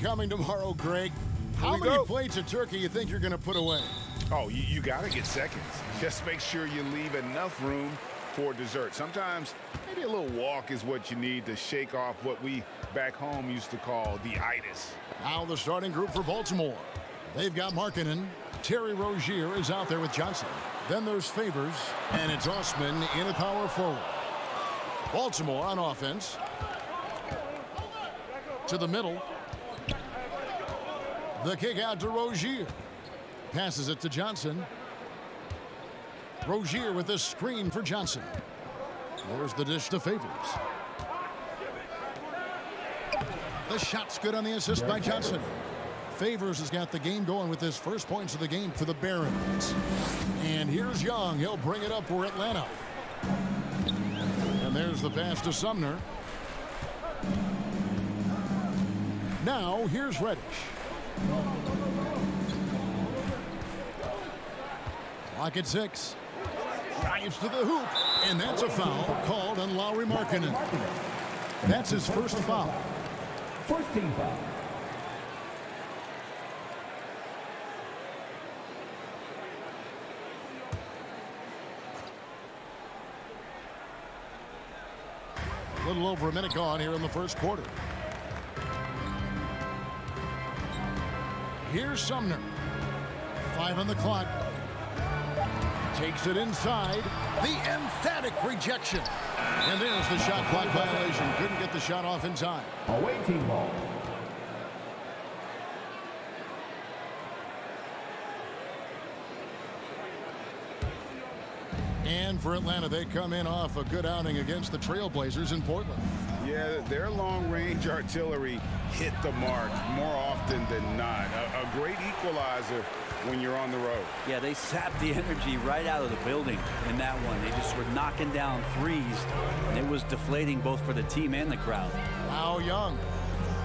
coming tomorrow, Greg. How many plates of turkey you think you're going to put away? Oh, you got to get seconds. Just make sure you leave enough room for dessert. Sometimes maybe a little walk is what you need to shake off what we back home used to call the itis. Now the starting group for Baltimore. They've got Markkanen. Terry Rozier is out there with Johnson. Then there's Favors, and it's Osman in a power forward. Baltimore on offense. To the middle. The kick out to Rozier. Passes it to Johnson. Rozier with a screen for Johnson. There's the dish to Favors. The shot's good on the assist by Johnson. Favors has got the game going with his first points of the game for the Barons. And here's Young. He'll bring it up for Atlanta. And there's the pass to Sumner. Now here's Reddish. Clock at 6. Drives to the hoop. And that's a foul called on Lauri Markkanen. That's his first foul. First team foul. A little over a minute gone here in the first quarter. Here's Sumner. 5 on the clock. Takes it inside. The emphatic rejection. And there's the shot clock violation. Couldn't get the shot off in time. Away team ball. And for Atlanta, they come in off a good outing against the Trailblazers in Portland. Yeah, their long-range artillery hit the mark more often than not. A great equalizer when you're on the road. Yeah, they sapped the energy right out of the building in that one. They just were knocking down threes, and it was deflating both for the team and the crowd. Now Young.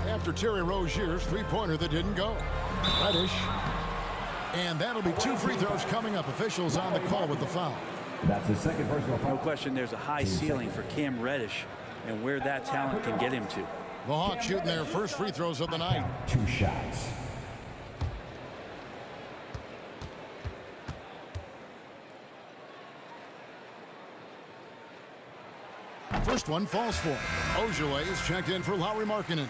After Terry Rozier's three-pointer that didn't go. Reddish. And that'll be 2 free throws coming up. Officials on the call with the foul. That's his second personal foul. No question there's a high ceiling for Cam Reddish and where that talent can get him to. The Hawks shooting their first free throws of the night. 2 shots. First one falls for him. Ojale is checked in for Lauri Markkanen.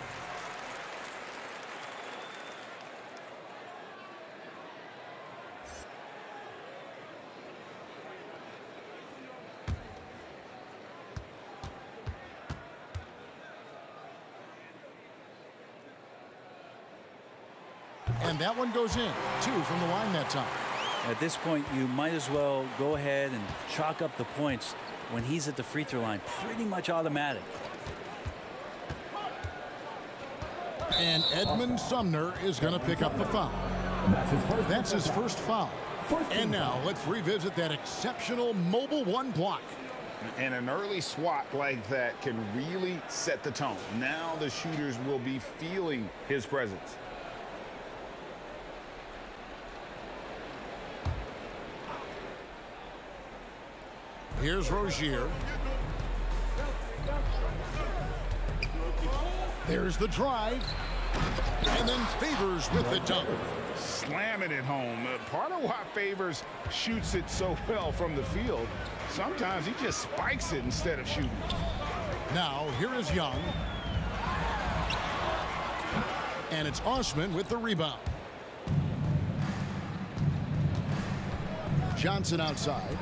And that one goes in. 2 from the line that time. At this point, you might as well go ahead and chalk up the points when he's at the free throw line. Pretty much automatic. And Edmund Sumner is going to pick up the foul. That's his first foul. And now let's revisit that exceptional mobile 1 block. And an early swat like that can really set the tone. Now the shooters will be feeling his presence. Here's Rozier. There's the drive. And then Favors with the dunk. Slamming it home. Part of why Favors shoots it so well from the field, sometimes he just spikes it instead of shooting. Now, here is Young. And it's Osman with the rebound. Johnson outside.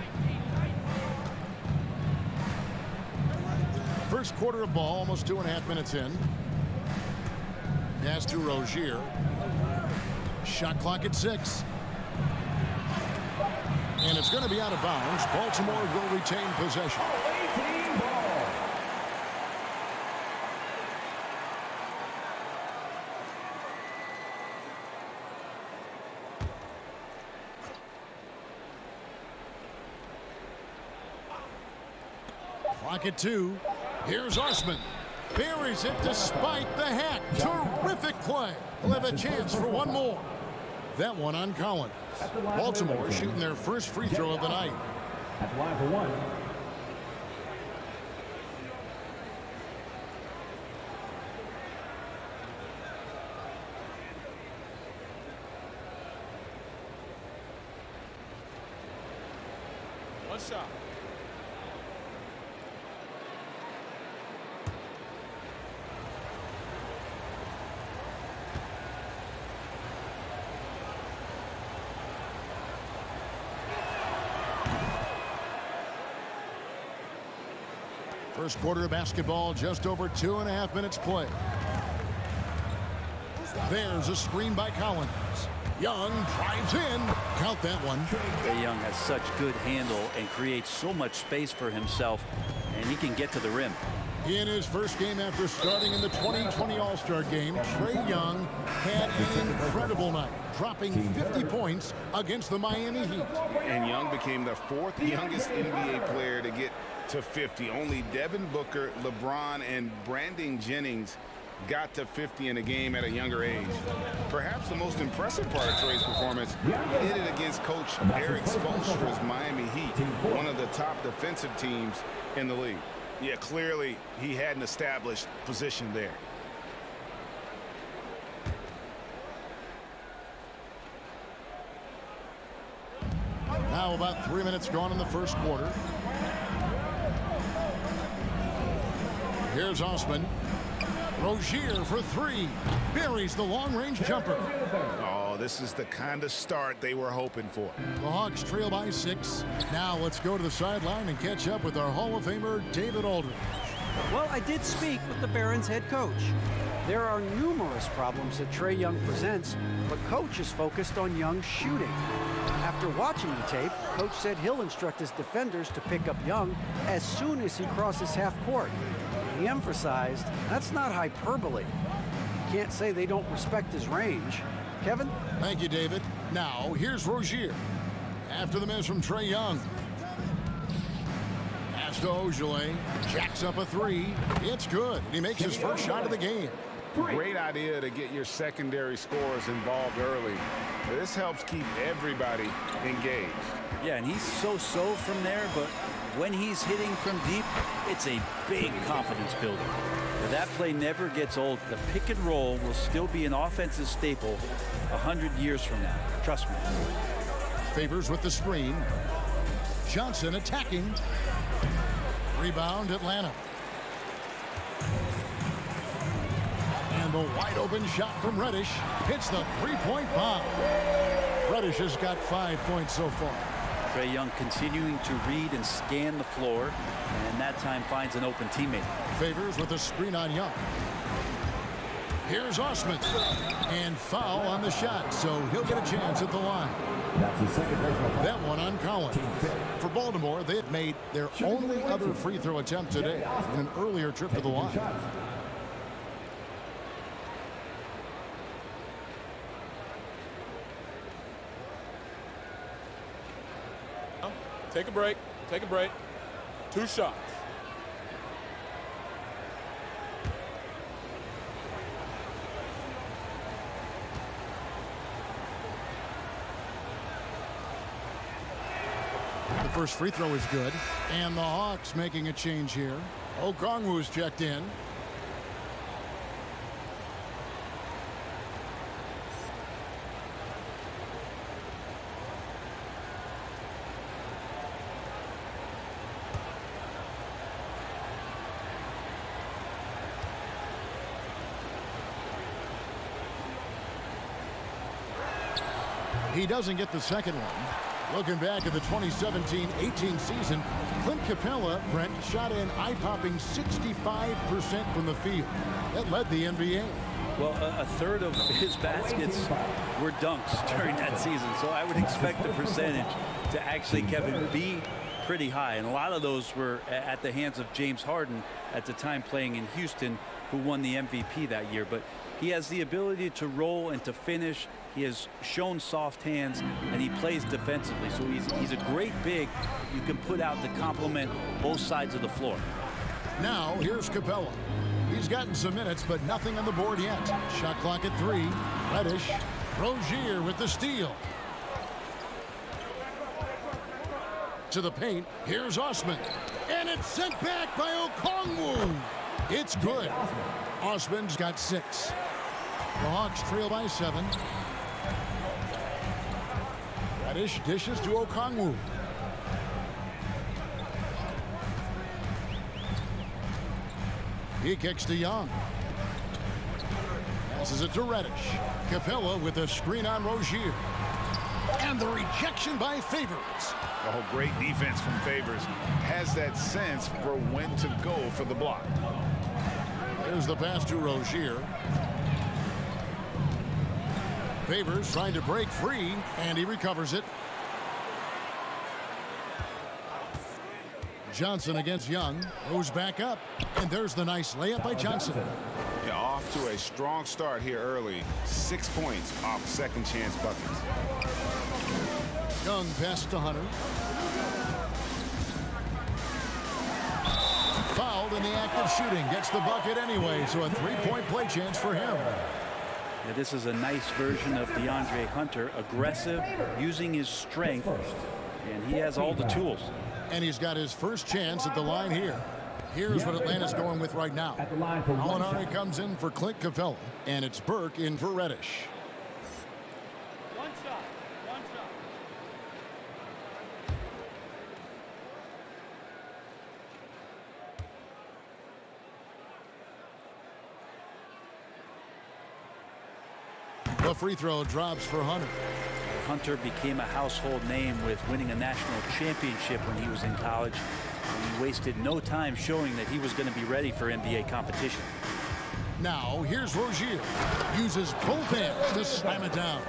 First quarter of ball, almost 2.5 minutes in. Pass to Rozier. Shot clock at 6. And it's going to be out of bounds. Baltimore will retain possession. Clock at 2. Here's Osman. Buries it despite the hack. Terrific play. We'll have a chance for one more. That one on Collins. Baltimore shooting their first free throw of the night. At the line for 1. One shot. First quarter of basketball, just over 2.5 minutes play. There's a screen by Collins. Young drives in. Count that one. Trae Young has such good handle and creates so much space for himself, and he can get to the rim. In his first game after starting in the 2020 All-Star game, Trae Young had an incredible night, dropping 50 points against the Miami Heat. And Young became the 4th youngest NBA player to get to 50. Only Devin Booker, LeBron, and Brandon Jennings got to 50 in a game at a younger age. Perhaps the most impressive part of Trae's performance, he did it against Coach Eric Spoelstra's Miami Heat, one of the top defensive teams in the league. Yeah, clearly he had an established position there. Now about 3 minutes gone in the first quarter. Here's Osman. Rozier for 3. Buries the long-range jumper. Oh, this is the kind of start they were hoping for. The Hawks trail by 6. Now let's go to the sideline and catch up with our Hall of Famer, David Aldridge. Well, I did speak with the Barons head coach. There are numerous problems that Trae Young presents, but coach is focused on Young's shooting. After watching the tape, coach said he'll instruct his defenders to pick up Young as soon as he crosses half court. He emphasized that's not hyperbole. You can't say they don't respect his range. Kevin? Thank you, David. Now, here's Rozier. After the miss from Trae Young. Pass to Ojale. Jacks up a 3. It's good. And he makes his first shot of the game. Great idea to get your secondary scorers involved early. This helps keep everybody engaged. Yeah, and he's so-so from there, but when he's hitting from deep, it's a big confidence builder. But that play never gets old. The pick and roll will still be an offensive staple 100 years from now. Trust me. Favors with the screen. Johnson attacking. Rebound, Atlanta. And the wide open shot from Reddish hits the three-point bomb. Reddish has got 5 points so far. Trae Young continuing to read and scan the floor, and that time finds an open teammate. Favors with a screen on Young. Here's Osman. And foul on the shot, so he'll get a chance at the line. That's the second personal foul. That one on Collins. For Baltimore, they had made their only other free throw attempt today in an earlier trip to the line. Take a break. Take a break. 2 shots. The first free throw is good. And the Hawks making a change here. Okongwu's checked in. He doesn't get the second one. Looking back at the 2017-18 season, Clint Capella, Brent, shot an eye-popping 65% from the field. That led the NBA. Well, a third of his baskets were dunks during that season, so I would expect the percentage to actually, Kevin, be pretty high. And a lot of those were at the hands of James Harden at the time playing in Houston, who won the MVP that year. But he has the ability to roll and to finish. He has shown soft hands, and he plays defensively. So he's a great big you can put out to complement both sides of the floor. Now, here's Capella. He's gotten some minutes, but nothing on the board yet. Shot clock at 3. Reddish. Rozier with the steal. To the paint. Here's Osman. And it's sent back by Okongwu. It's good. Osman's got 6. The Hawks trail by 7. Reddish dishes to Okongwu. He kicks to Young. Passes it to Reddish. Capella with a screen on Rozier. And the rejection by Favors. Oh, great defense from Favors. Has that sense for when to go for the block. There's the pass to Rozier. Favors trying to break free, and he recovers it. Johnson against Young. Goes back up, and there's the nice layup by Johnson. Yeah, off to a strong start here early. 6 points off second chance buckets. Young pass to Hunter. Fouled in the act of shooting. Gets the bucket anyway, so a three-point play chance for him. Yeah, this is a nice version of DeAndre Hunter. Aggressive, using his strength, and he has all the tools. And he's got his first chance at the line here. Here's what Atlanta's going with right now. Molinari comes in for Clint Capella, and it's Burke in for Reddish. One shot. One shot. The free throw drops for Hunter. Hunter became a household name with winning a national championship when he was in college. And he wasted no time showing that he was going to be ready for NBA competition. Now, here's Rozier. Uses both hands to slam it down.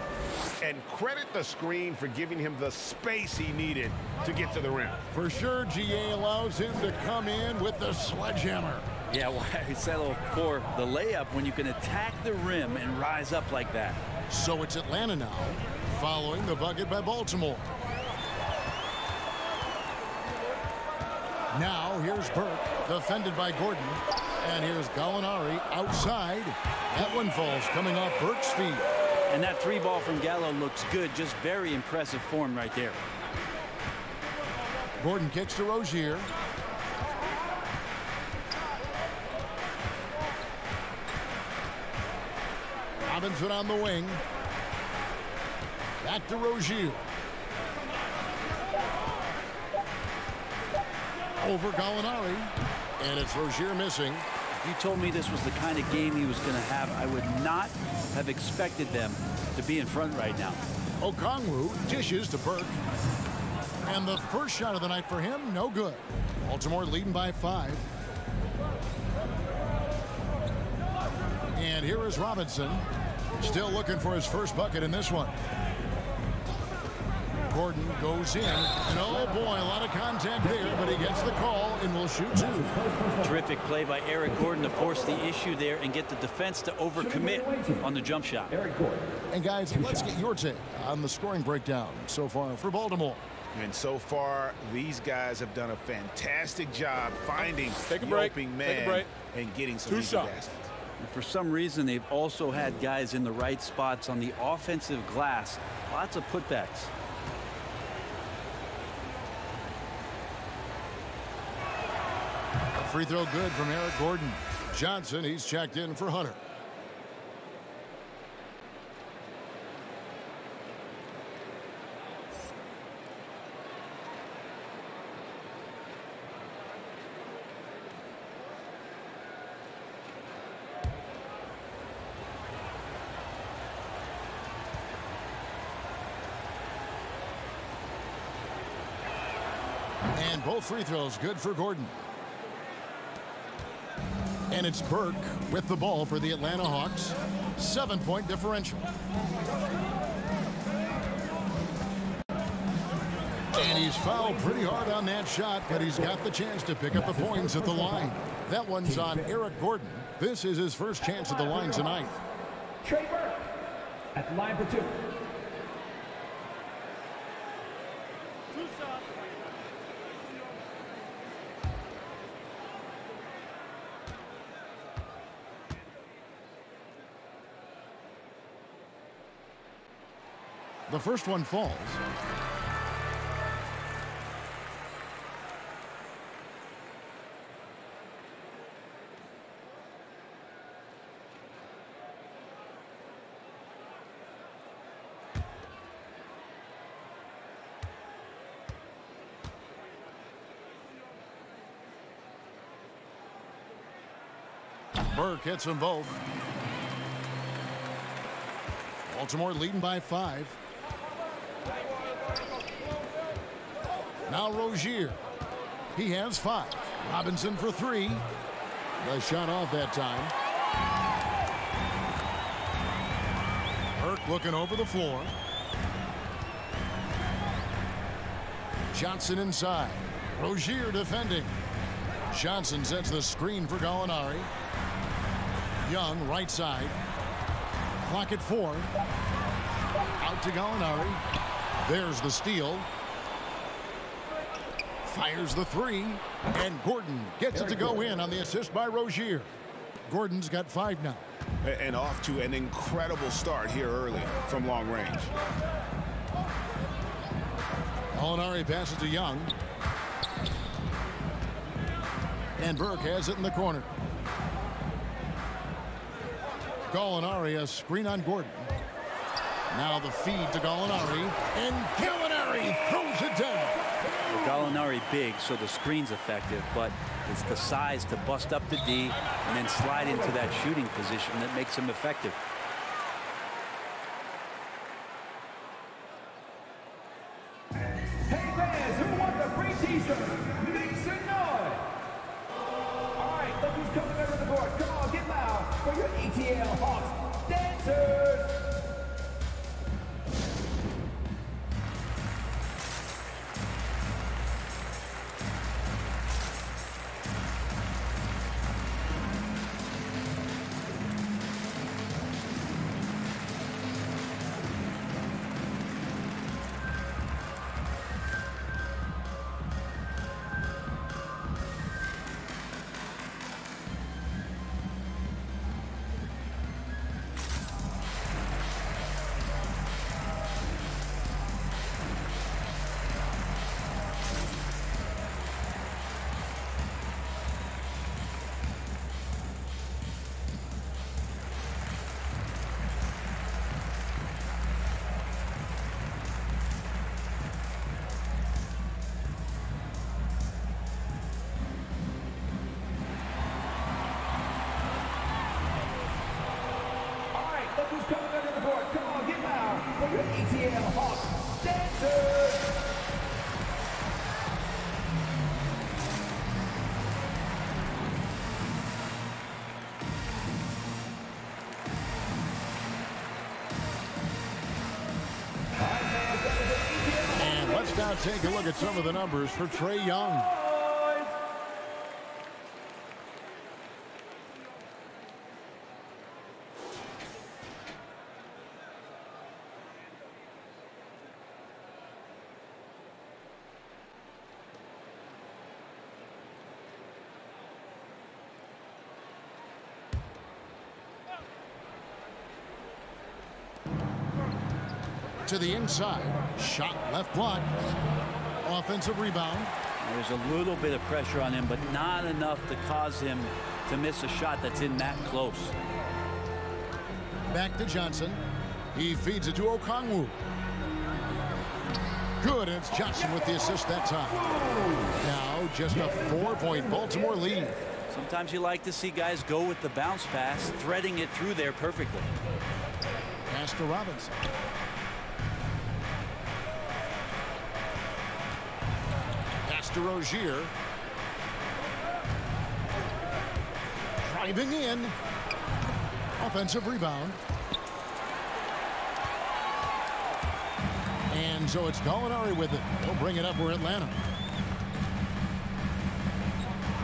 And credit the screen for giving him the space he needed to get to the rim. For sure, GA allows him to come in with the sledgehammer. Yeah, why settle for the layup when you can attack the rim and rise up like that? So it's Atlanta now, following the bucket by Baltimore. Now here's Burke, defended by Gordon. And here's Gallinari outside. That one falls coming off Burke's feet. And that three ball from Gallo looks good. Just very impressive form right there. Gordon kicks to Rozier. Robinson on the wing. Back to Rozier. Over Gallinari. And it's Rozier missing. If you told me this was the kind of game he was going to have, I would not have expected them to be in front right now. Okongwu dishes to Burke. And the first shot of the night for him, no good. Baltimore leading by 5. And here is Robinson, still looking for his first bucket in this one. Gordon goes in, and oh boy, a lot of contact there, but he gets the call and will shoot 2. Terrific play by Eric Gordon to force the issue there and get the defense to overcommit on the jump shot. And guys, let's get your take on the scoring breakdown so far for Baltimore. And so far, these guys have done a fantastic job finding Take a the break. opening Take a man break. and getting some Two easy shots. baskets. And for some reason, they've also had guys in the right spots on the offensive glass. Lots of putbacks. Free throw good from Eric Gordon. Johnson, he's checked in for Hunter. And both free throws good for Gordon. And it's Burke with the ball for the Atlanta Hawks. 7-point differential. And he's fouled pretty hard on that shot, but he's got the chance to pick up the points at the line. That one's on Eric Gordon. This is his first chance at the line tonight. Trey Burke at the line for 2. The first one falls. Burke hits them both. Baltimore leading by 5. Now Rozier. He has 5. Robinson for 3. The shot off that time. Burke looking over the floor. Johnson inside. Rozier defending. Johnson sets the screen for Gallinari. Young right side. Clock at 4. Out to Gallinari. There's the steal. Fires the 3. And Gordon gets it to go in on the assist by Rozier. Gordon's got 5 now. And off to an incredible start here early from long range. Gallinari passes to Young. And Burke has it in the corner. Gallinari, a screen on Gordon. Now the feed to Gallinari. And Gallinari throws it down. Well, Gallinari big, so the screen's effective, but it's the size to bust up the D and then slide into that shooting position that makes him effective. Hey fans, who wants a free t-shirt? Make some noise. All right, look who's coming over the board. Come on, get loud for your ATL Hawks dancers. ATL Hawks dancers. And let's now take a look at some of the numbers for Trae Young. To the inside. Shot left block. Offensive rebound. There's a little bit of pressure on him, but not enough to cause him to miss a shot that's in that close. Back to Johnson. He feeds it to Okongwu. Good, and it's Johnson with the assist that time. Now just a 4-point Baltimore lead. Sometimes you like to see guys go with the bounce pass, threading it through there perfectly. Pass to Robinson. To Rozier. Driving in. Offensive rebound. And so it's Gallinari with it. He'll bring it up for Atlanta.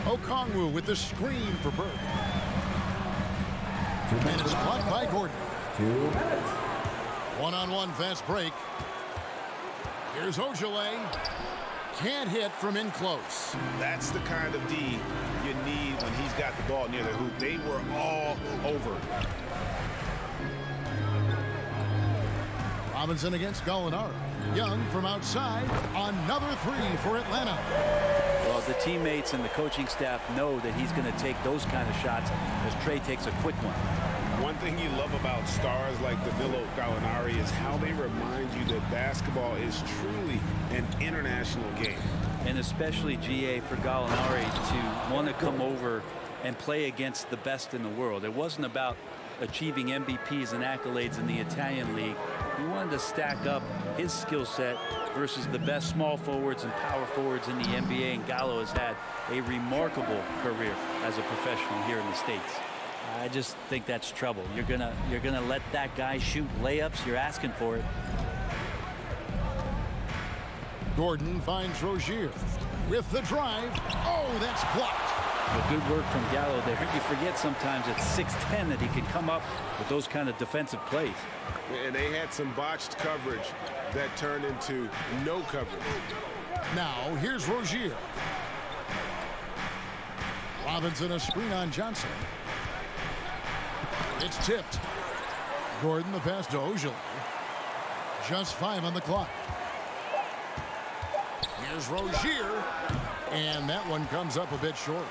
Okongwu with the screen for Burke. 2 minutes. And it's blocked by Gordon. 2 minutes. One-on-one fast break. Here's Ojale. Can't hit from in close. That's the kind of D you need when he's got the ball near the hoop. They were all over. Robinson against Gallinari. Young from outside. Another 3 for Atlanta. Well, the teammates and the coaching staff know that he's going to take those kind of shots as Trae takes a quick one. One thing you love about stars like Danilo Gallinari is how they remind you that basketball is truly an international game. And especially, GA, for Gallinari to want to come over and play against the best in the world. It wasn't about achieving MVPs and accolades in the Italian league. He wanted to stack up his skill set versus the best small forwards and power forwards in the NBA, and Gallo has had a remarkable career as a professional here in the States. I just think that's trouble. You're gonna let that guy shoot layups. You're asking for it. Gordon finds Rozier with the drive. Oh, that's blocked. Good work from Gallo there. You forget sometimes at 6'10" that he can come up with those kind of defensive plays. And they had some botched coverage that turned into no coverage. Now here's Rozier. Robinson a screen on Johnson. It's tipped. Gordon the pass to Ojale. Just 5 on the clock. Here's Rozier. And that one comes up a bit short.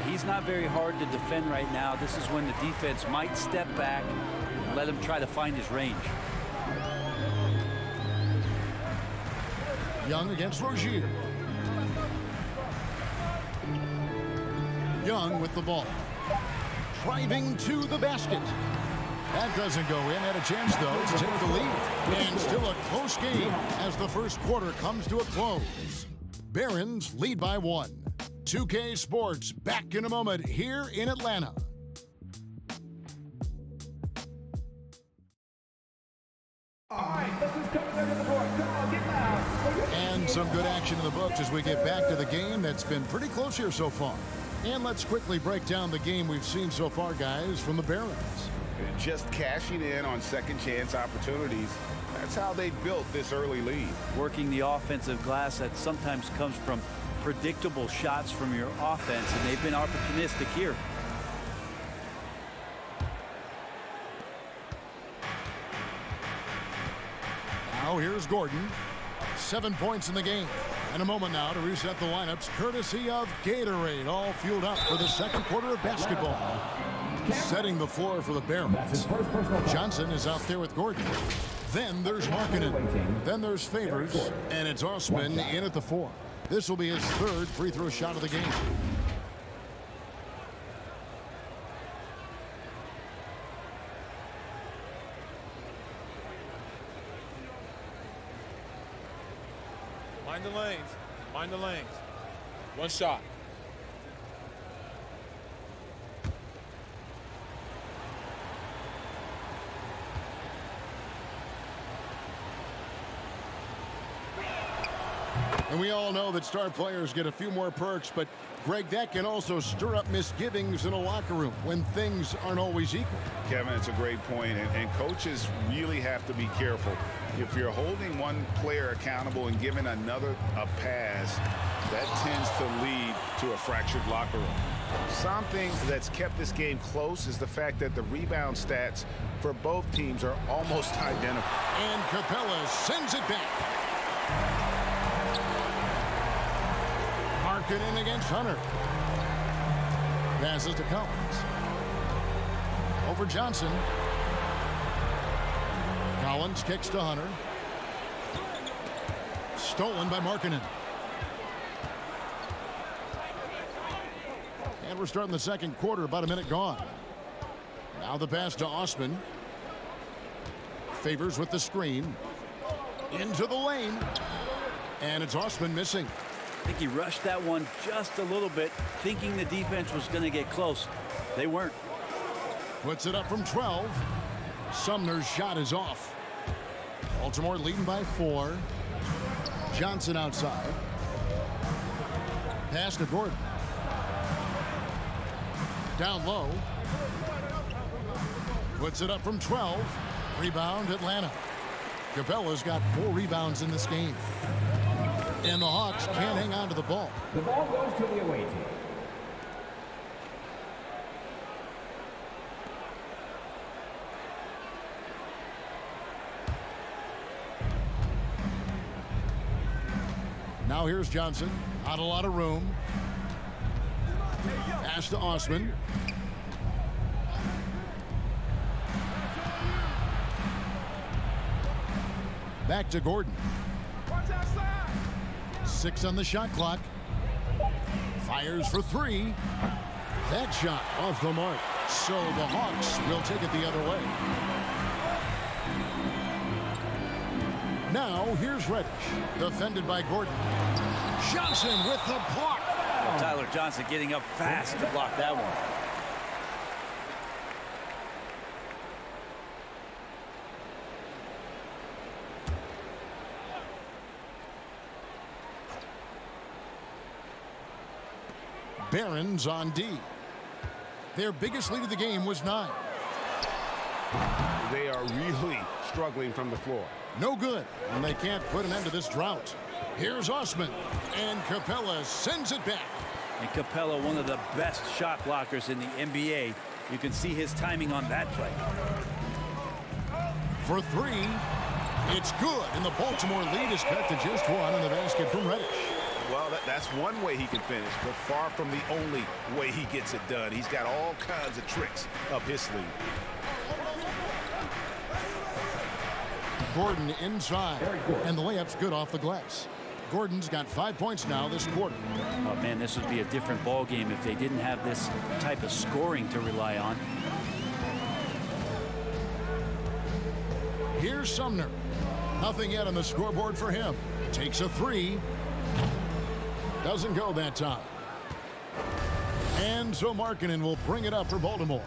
He's not very hard to defend right now. This is when the defense might step back and let him try to find his range. Young against Rozier. Young with the ball. Driving to the basket. That doesn't go in. Had a chance, though, to take the lead. And still a close game as the first quarter comes to a close. Barons lead by 1. 2K Sports back in a moment here in Atlanta. And some good action in the books as we get back to the game that's been pretty close here so far. And let's quickly break down the game we've seen so far, guys, from the Barons. Just cashing in on second chance opportunities. That's how they built this early lead. Working the offensive glass that sometimes comes from predictable shots from your offense, and they've been opportunistic here. Now here's Gordon. 7 points in the game. And a moment now to reset the lineups courtesy of Gatorade, all fueled up for the second quarter of basketball. Setting the floor for the Barons. Johnson is out there with Gordon. Then there's Markkanen. Then there's Favors. And it's Osman in at the 4. This will be his 3rd free throw shot of the game. Mind the lanes. Mind the lanes. One shot. And we all know that star players get a few more perks, but Greg, that can also stir up misgivings in a locker room when things aren't always equal. Kevin, it's a great point, and coaches really have to be careful. If you're holding one player accountable and giving another a pass, that tends to lead to a fractured locker room. Something that's kept this game close is the fact that the rebound stats for both teams are almost identical. And Capella sends it back. Markkanen against Hunter. Passes to Collins. Over Johnson. Collins kicks to Hunter. Stolen by Markkanen. And we're starting the second quarter, about a minute gone. Now the pass to Osman. Favors with the screen. Into the lane. And it's Osman missing. I think he rushed that one just a little bit, thinking the defense was going to get close. They weren't. Puts it up from 12. Sumner's shot is off. Baltimore leading by 4. Johnson outside. Pass to Gordon. Down low. Puts it up from 12. Rebound Atlanta. Capella's got 4 rebounds in this game. And the Hawks can't hang on to the ball. The ball goes to the away team. Now here's Johnson. Not a lot of room. Pass to Osman. Back to Gordon. 6 on the shot clock. Fires for 3. That shot off the mark. So the Hawks will take it the other way. Now here's Reddish. Defended by Gordon. Johnson with the block. Well, Tyler Johnson getting up fast to block that one. Barron's on D. Their biggest lead of the game was 9. They are really struggling from the floor. No good, and they can't put an end to this drought. Here's Osman, and Capella sends it back. And Capella, one of the best shot blockers in the NBA. You can see his timing on that play. For 3, it's good, and the Baltimore lead is cut to just 1 on the basket from Reddish. Well, that's one way he can finish, but far from the only way he gets it done. He's got all kinds of tricks up his sleeve. Gordon inside, and the layup's good off the glass. Gordon's got 5 points now this quarter. Oh, man, this would be a different ball game if they didn't have this type of scoring to rely on. Here's Sumner. Nothing yet on the scoreboard for him. Takes a 3. Doesn't go that time. And so Markkanen will bring it up for Baltimore.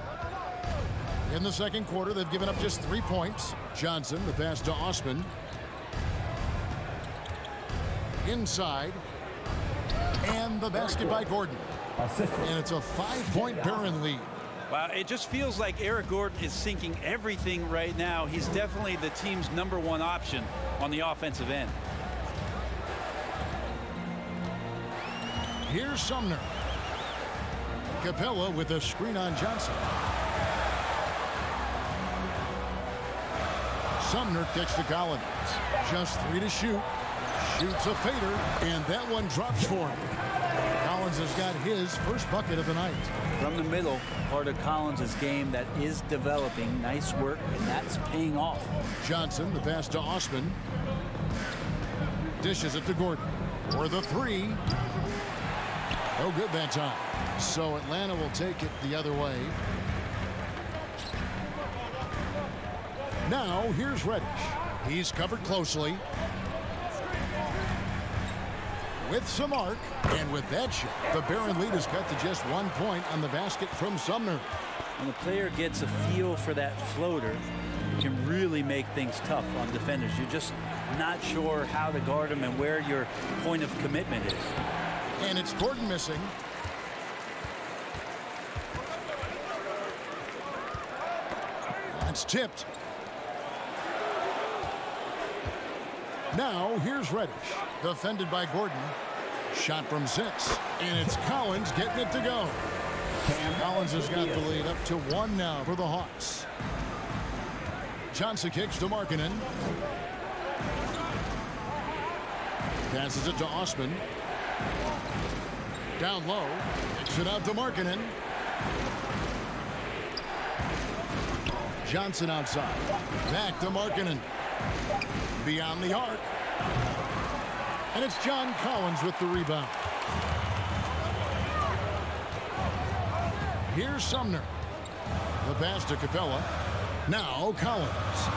In the second quarter, they've given up just 3 points. Johnson, the pass to Osman. Inside. And the basket by Gordon. And it's a 5-point Barron lead. Wow, it just feels like Eric Gordon is sinking everything right now. He's definitely the team's #1 option on the offensive end. Here's Sumner. Capella with a screen on Johnson. Sumner kicks to Collins. Just 3 to shoot. Shoots a fader, and that one drops for him. Collins has got his first bucket of the night. From the middle, part of Collins' game that is developing. Nice work, and that's paying off. Johnson, the pass to Osman. Dishes it to Gordon. For the 3. No good that time. So Atlanta will take it the other way. Now here's Reddish. He's covered closely. With some arc, and with that shot, the Barron lead is cut to just 1 point on the basket from Sumner. When the player gets a feel for that floater, it can really make things tough on defenders. You're just not sure how to guard them and where your point of commitment is. And it's Gordon missing. That's tipped. Now here's Reddish. Defended by Gordon. Shot from 6. And it's Collins getting it to go. Collins has got the lead up to 1 now for the Hawks. Johnson kicks to Markkanen. Passes it to Osman. Down low. Kicks it out to Markkanen. Johnson outside. Back to Markkanen. Beyond the arc. And it's John Collins with the rebound. Here's Sumner. The pass to Capella. Now Collins.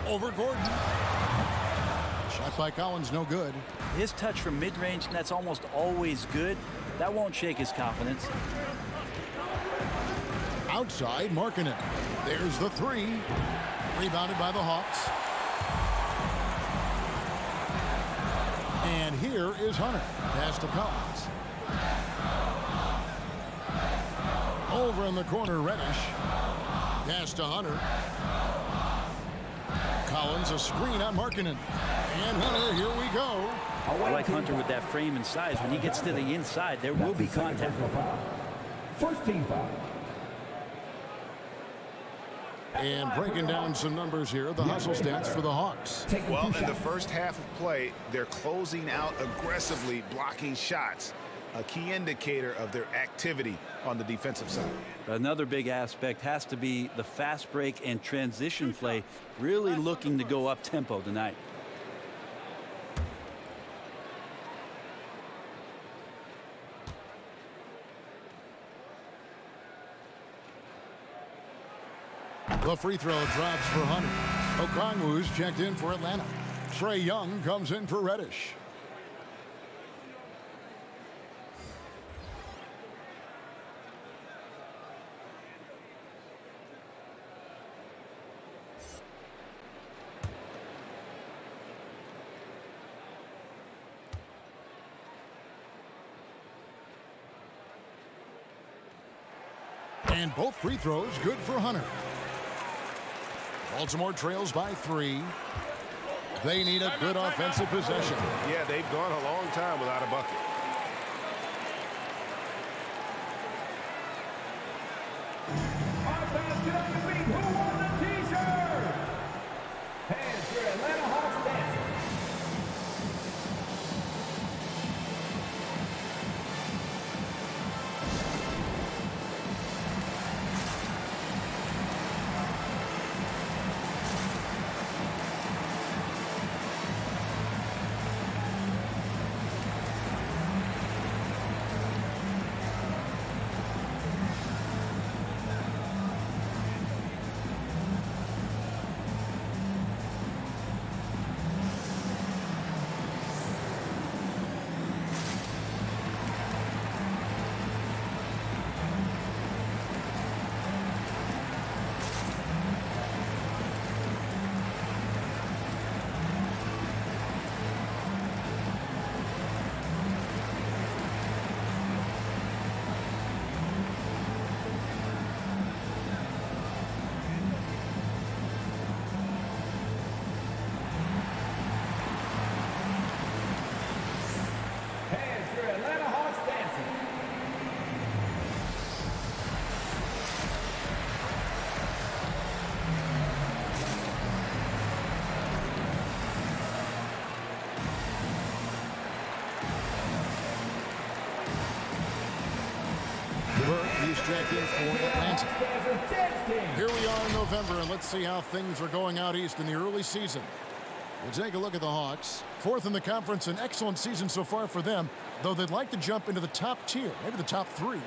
Over Gordon. Shot by Collins, no good. His touch from mid-range, and that's almost always good. That won't shake his confidence. Outside, Markkanen. There's the 3. Rebounded by the Hawks. And here is Hunter. Pass to Collins. Over in the corner, Reddish. Pass to Hunter. Collins, a screen on Markkanen. And Hunter, here we go. I like Hunter with that frame and size. When he gets to the inside, there will be contact. First team foul. And breaking down some numbers here, the hustle stats for the Hawks. Well, in the first half of play, they're closing out aggressively, blocking shots, a key indicator of their activity on the defensive side. Another big aspect has to be the fast break and transition play, really looking to go up tempo tonight. The free throw drops for Hunter. Okongwu's checked in for Atlanta. Trae Young comes in for Reddish. And both free throws good for Hunter. Baltimore trails by 3. They need a good offensive possession. Yeah, they've gone a long time without a bucket. Offense, get on your feet. Who won the t-shirt? Hands for Atlanta Hawks dancing. Checked in for Atlanta. Here we are in November, and let's see how things are going out east in the early season. We'll take a look at the Hawks. 4th in the conference, an excellent season so far for them, though they'd like to jump into the top tier, maybe the top 3.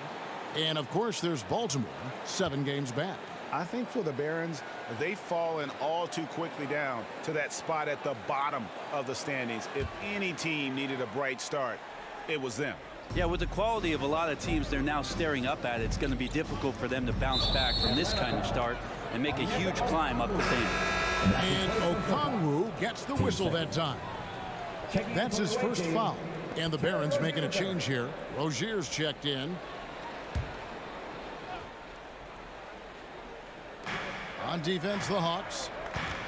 And, of course, there's Baltimore, 7 games back. I think for the Barons, they've fallen all too quickly down to that spot at the bottom of the standings. If any team needed a bright start, it was them. Yeah, with the quality of a lot of teams they're now staring up at, it's going to be difficult for them to bounce back from this kind of start and make a huge climb up the thing. And Okongwu gets the whistle that time. That's his first foul. And the Barons making a change here. Rozier's checked in. On defense, the Hawks.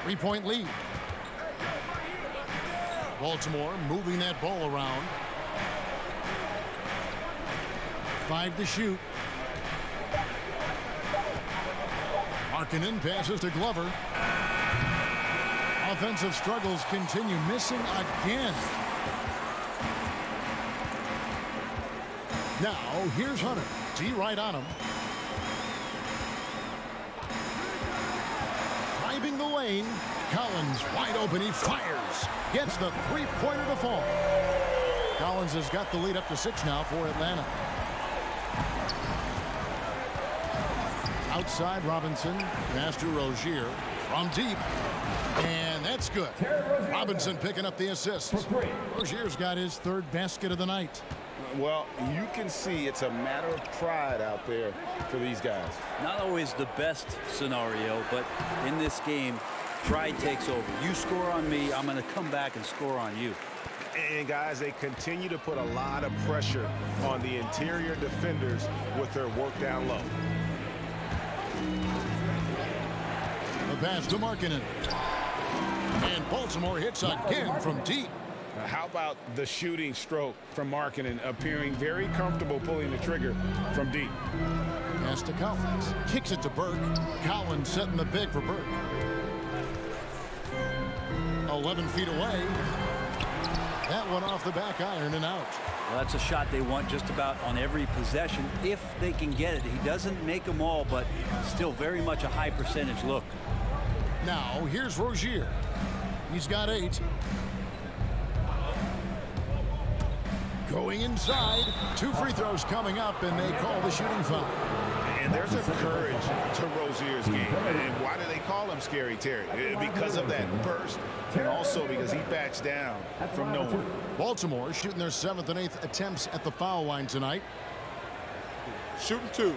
3-point lead. Baltimore moving that ball around. 5 to shoot. Markkanen passes to Glover. Offensive struggles continue, missing again. Now, here's Hunter. D right on him. Driving the lane. Collins wide open. He fires. Gets the three-pointer to fall. Collins has got the lead up to 6 now for Atlanta. Outside Robinson, pass to Rozier from deep, and that's good. Robinson picking up the assist. Rozier's got his 3rd basket of the night. Well, you can see it's a matter of pride out there for these guys. Not always the best scenario, but in this game, pride takes over. You score on me, I'm going to come back and score on you. And guys, they continue to put a lot of pressure on the interior defenders with their work down low. The pass to Markkanen. And Baltimore hits again from deep. How about the shooting stroke from Markkanen, appearing very comfortable pulling the trigger from deep. Pass to Collins. Kicks it to Burke. Collins setting the big for Burke. 11 feet away. That one off the back iron and out. Well, that's a shot they want just about on every possession if they can get it. He doesn't make them all, but still very much a high percentage look. Now, here's Rozier. He's got 8. Going inside. 2 free throws coming up, and they call the shooting foul. And there's a courage to Rozier's game. And why do they call him Scary Terry? Because of that burst, and also because he backs down from no one. Baltimore shooting their 7th and 8th attempts at the foul line tonight. Shooting 2.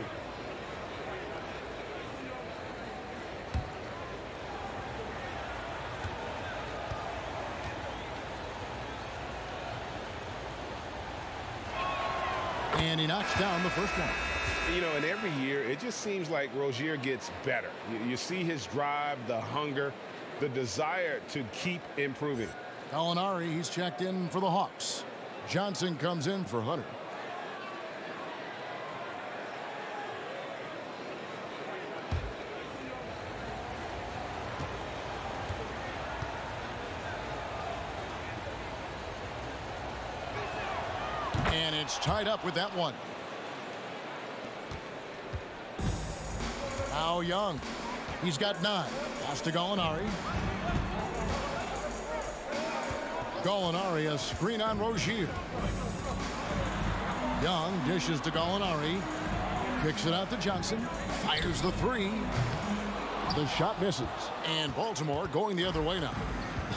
And he knocks down the first one. You know, and every year, it just seems like Rozier gets better. You see his drive, the hunger, the desire to keep improving. Gallinari, he's checked in for the Hawks. Johnson comes in for Hunter. And it's tied up with that one. Now Young. He's got 9. Pass to Gallinari. Gallinari, a screen on Rozier. Young dishes to Gallinari. Kicks it out to Johnson. Fires the 3. The shot misses. And Baltimore going the other way now.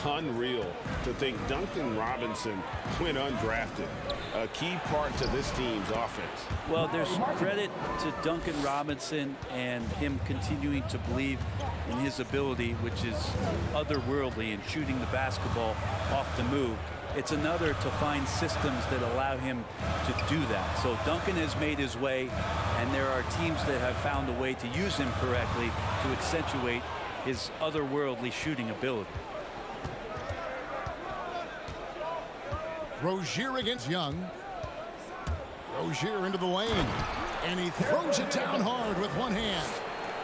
Unreal to think Duncan Robinson went undrafted. A key part to this team's offense. Well, there's credit to Duncan Robinson and him continuing to believe in his ability, which is otherworldly in shooting the basketball off the move. It's another to find systems that allow him to do that. So Duncan has made his way, and there are teams that have found a way to use him correctly to accentuate his otherworldly shooting ability. Rozier against Young. Rozier into the lane. And he throws it down hard with one hand.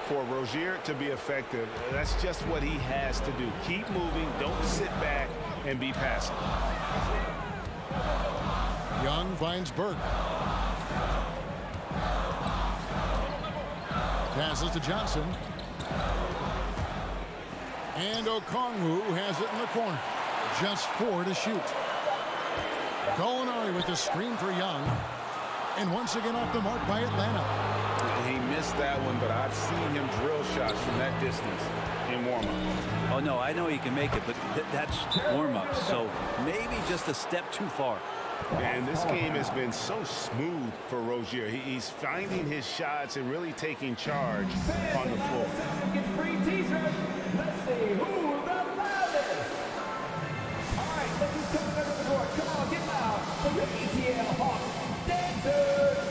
For Rozier to be effective, that's just what he has to do. Keep moving. Don't sit back and be passive. Young finds Burke. Passes to Johnson. And Okongwu has it in the corner. Just 4 to shoot. Gallinari with the screen for Young. And once again off the mark by Atlanta. He missed that one, but I've seen him drill shots from that distance in warm-up. Oh, no, I know he can make it, but that's warm-up. So maybe just a step too far. And this game has been so smooth for Rozier. He's finding his shots and really taking charge on the floor. Let's see who the loudest. All right, look who's coming under the court. Come on, get loud for your ATL Hawks dancers.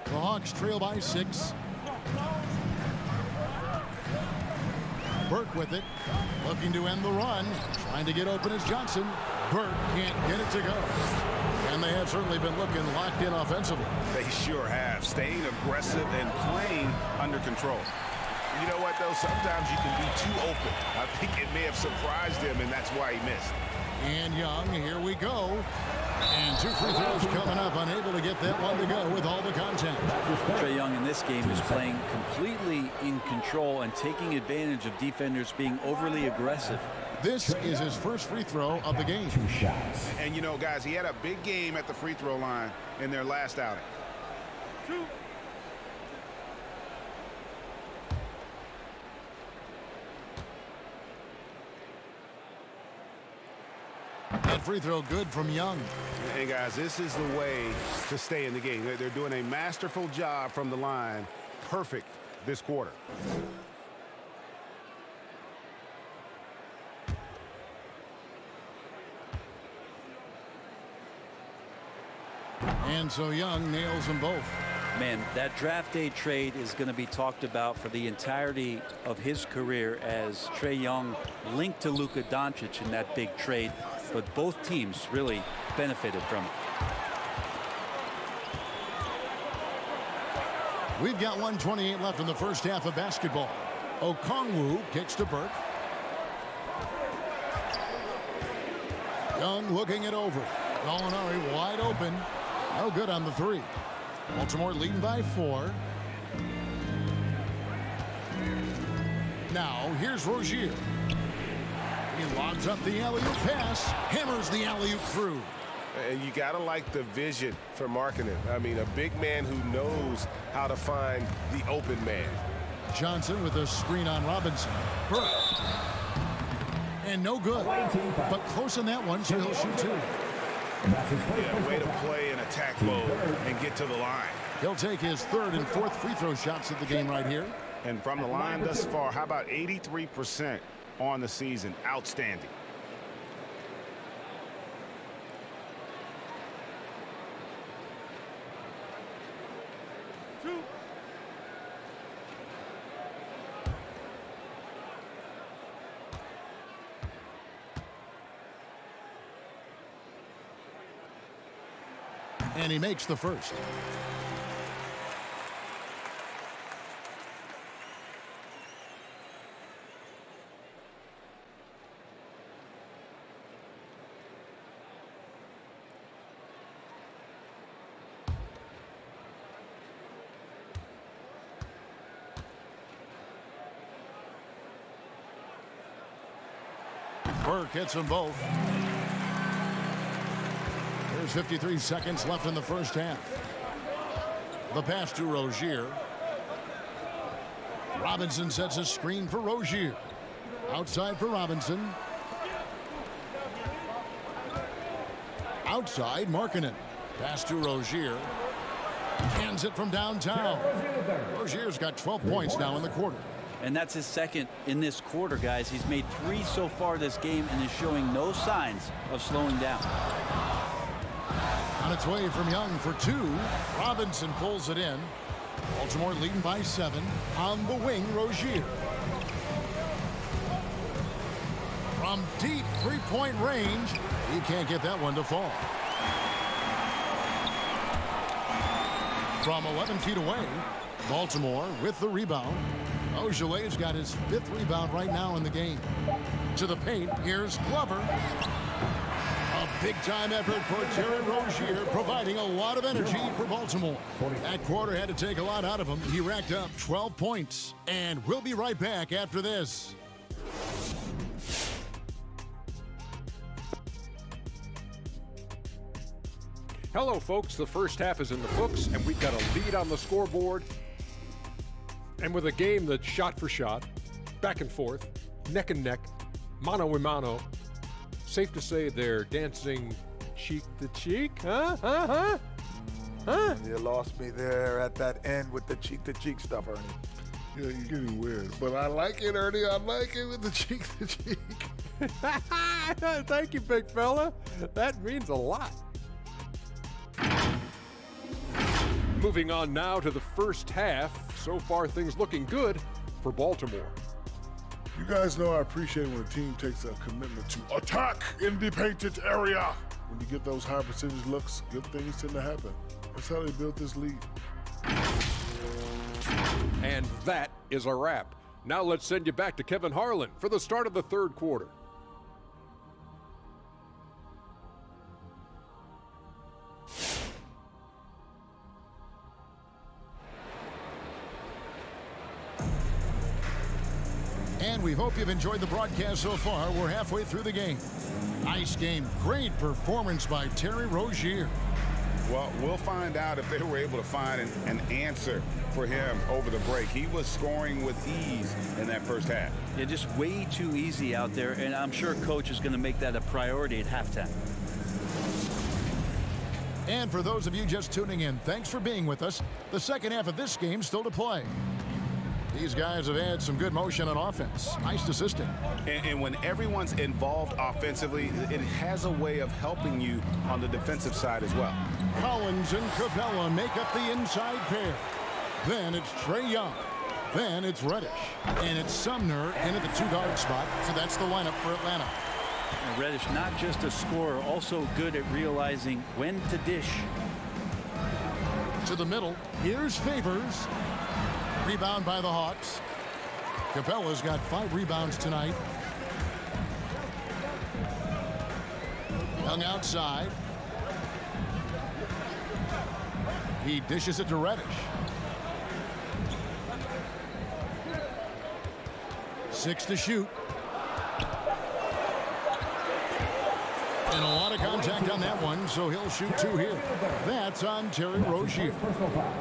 The Hawks trail by 6. Burke with it, looking to end the run. Trying to get open as Johnson. Burke can't get it to go. And they have certainly been looking locked in offensively. They sure have. Staying aggressive and playing under control. You know what, though? Sometimes you can be too open. I think it may have surprised him, and that's why he missed. And Young, here we go. And 2 free throws coming up, unable to get that one to go with all the contact. Trae Young in this game is playing completely in control and taking advantage of defenders being overly aggressive. This is his first free throw of the game. 2 shots. And, you know, guys, he had a big game at the free throw line in their last outing. 2. That free throw good from Young. And, guys, this is the way to stay in the game. They're doing a masterful job from the line. Perfect this quarter. And so Young nails them both. Man, that draft day trade is going to be talked about for the entirety of his career, as Trae Young linked to Luka Doncic in that big trade, but both teams really benefited from it. We've got 1:28 left in the first half of basketball. Okongwu kicks to Burke. Young looking it over. Gallinari wide open. No good on the 3. Baltimore leading by 4. Now here's Rozier. He lobs up the alley-oop pass, hammers the alley-oop through. And you got to like the vision for marketing. I mean, a big man who knows how to find the open man. Johnson with a screen on Robinson. Burke. And no good. But close on that one, so he'll shoot 2. Yeah, way to play in attack mode and get to the line. He'll take his 3rd and 4th free throw shots of the game right here. And from the line thus far, how about 83% on the season? Outstanding. And he makes the first. Burke hits them both. There's 53 seconds left in the first half. The pass to Rozier. Robinson sets a screen for Rozier. Outside for Robinson. Outside, Markkanen. Pass to Rozier. Hands it from downtown. Rozier's got 12 points now in the quarter. And that's his 2nd in this quarter, guys. He's made 3 so far this game and is showing no signs of slowing down. On its way from Young for 2. Robinson pulls it in. Baltimore leading by 7. On the wing, Rozier. From deep 3-point range, he can't get that one to fall. From 11 feet away, Baltimore with the rebound. Ojeley's got his 5th rebound right now in the game. To the paint, here's Glover. A big-time effort for Terry Rozier, providing a lot of energy for Baltimore. That quarter had to take a lot out of him. He racked up 12 points. And we'll be right back after this. Hello, folks. The first half is in the books, and we've got a lead on the scoreboard. And with a game that's shot for shot, back and forth, neck and neck, mano a mano, safe to say they're dancing cheek to cheek, huh? You lost me there at that end with the cheek-to-cheek stuff, Ernie. Yeah, you're getting weird. But I like it, Ernie. I like it with the cheek-to-cheek. Thank you, big fella. That means a lot. Moving on now to the first half. So far, things looking good for Baltimore. You guys know I appreciate when a team takes a commitment to attack in the painted area. When you get those high percentage looks, good things tend to happen. That's how they built this league. And that is a wrap. Now let's send you back to Kevin Harlan for the start of the third quarter. And we hope you've enjoyed the broadcast so far. We're halfway through the game. Nice game. Great performance by Terry Rozier. Well, we'll find out if they were able to find an answer for him over the break. He was scoring with ease in that first half. Yeah, just way too easy out there, and I'm sure Coach is going to make that a priority at halftime. And for those of you just tuning in, thanks for being with us. The second half of this game still to play. These guys have had some good motion on offense. Nice assisting. And when everyone's involved offensively, it has a way of helping you on the defensive side as well. Collins and Capella make up the inside pair. Then it's Trae Young. Then it's Reddish. And it's Sumner in at the 2-guard spot. So that's the lineup for Atlanta. And Reddish, not just a scorer, also good at realizing when to dish. To the middle. Here's Favors. Rebound by the Hawks. Capella's got 5 rebounds tonight. Young outside. He dishes it to Reddish. 6 to shoot. And a lot of contact on that one, so he'll shoot 2 here. That's on Terry Rozier.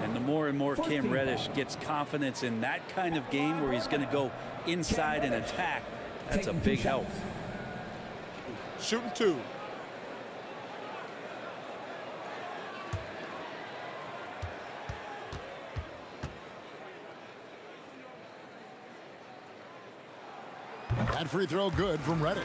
And the more and more Cam Reddish gets confidence in that kind of game where he's going to go inside and attack, that's a big help. Shooting 2. That free throw good from Reddish.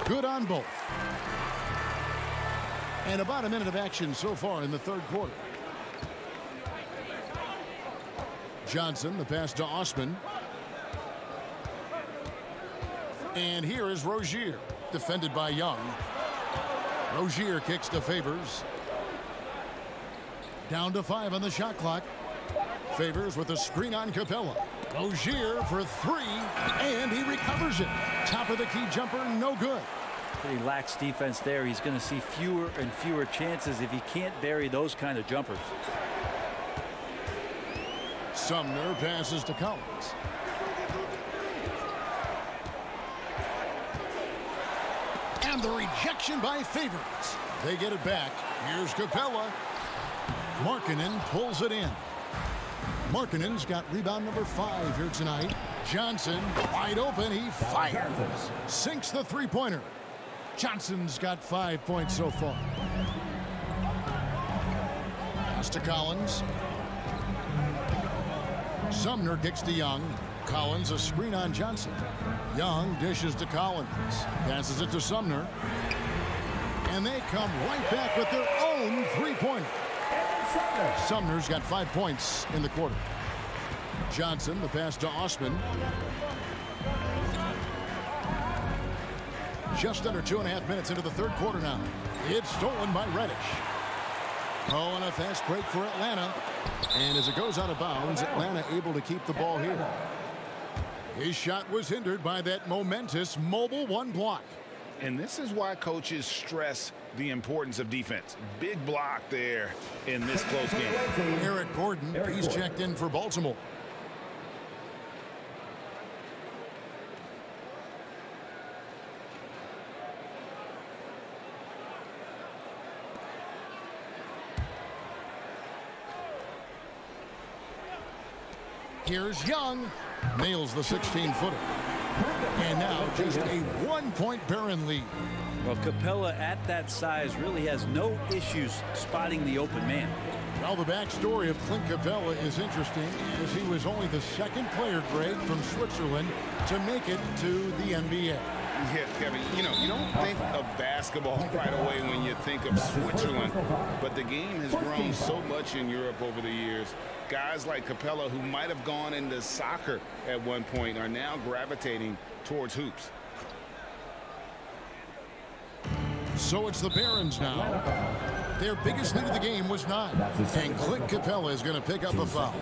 Good on both. And about a minute of action so far in the third quarter. Johnson, the pass to Osman. And here is Rozier, defended by Young. Rozier kicks to Favors. Down to 5 on the shot clock. Favors with a screen on Capella. Rozier for 3, and he recovers it. Top of the key jumper, no good. Pretty lax defense there. He's going to see fewer and fewer chances if he can't bury those kind of jumpers. Sumner passes to Collins. And the rejection by Favors. They get it back. Here's Capella. Markkanen pulls it in. Markkanen's got rebound number 5 here tonight. Johnson wide open. He fires. Sinks the three-pointer. Johnson's got 5 points so far. Pass to Collins. Sumner kicks to Young. Collins a screen on Johnson. Young dishes to Collins. Passes it to Sumner. And they come right back with their own three-pointer. Sumner's got 5 points in the quarter. Johnson, the pass to Osman. Just under 2.5 minutes into the third quarter now. It's stolen by Reddish. Oh, and a fast break for Atlanta. And as it goes out of bounds, Atlanta able to keep the ball here. His shot was hindered by that momentous mobile 1 block. And this is why coaches stress the importance of defense. Big block there in this close game. Eric Gordon, he's checked in for Baltimore. Here's Young. Nails the 16-footer. And now just a 1-point Barron lead. Well, Capella at that size really has no issues spotting the open man. Well, the backstory of Clint Capella is interesting because he was only the second player, Greg, from Switzerland to make it to the NBA. Yeah, Kevin, you know, you don't think of basketball right away when you think of Switzerland, but the game has grown so much in Europe over the years. Guys like Capella, who might have gone into soccer at one point, are now gravitating towards hoops. So it's the Barons now. Their biggest lead of the game was 9. And Clint Capella is going to pick up a foul.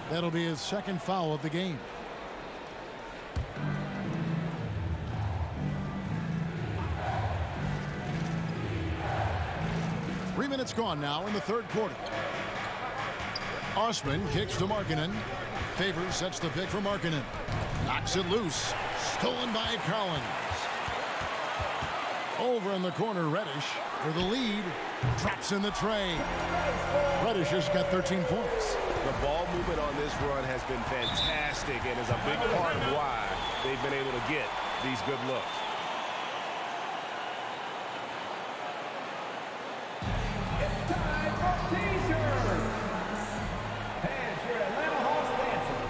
That'll be his second foul of the game. Three minutes gone now in the third quarter. Osman kicks to Markkanen. Favors sets the pick for Markkanen. Knocks it loose. Stolen by Collins. Over in the corner, Reddish for the lead. Drops in the tray. Reddish has got 13 points. The ball movement on this run has been fantastic and is a big part of why they've been able to get these good looks. It's time for T-shirt. And your Atlanta Hawks dancer.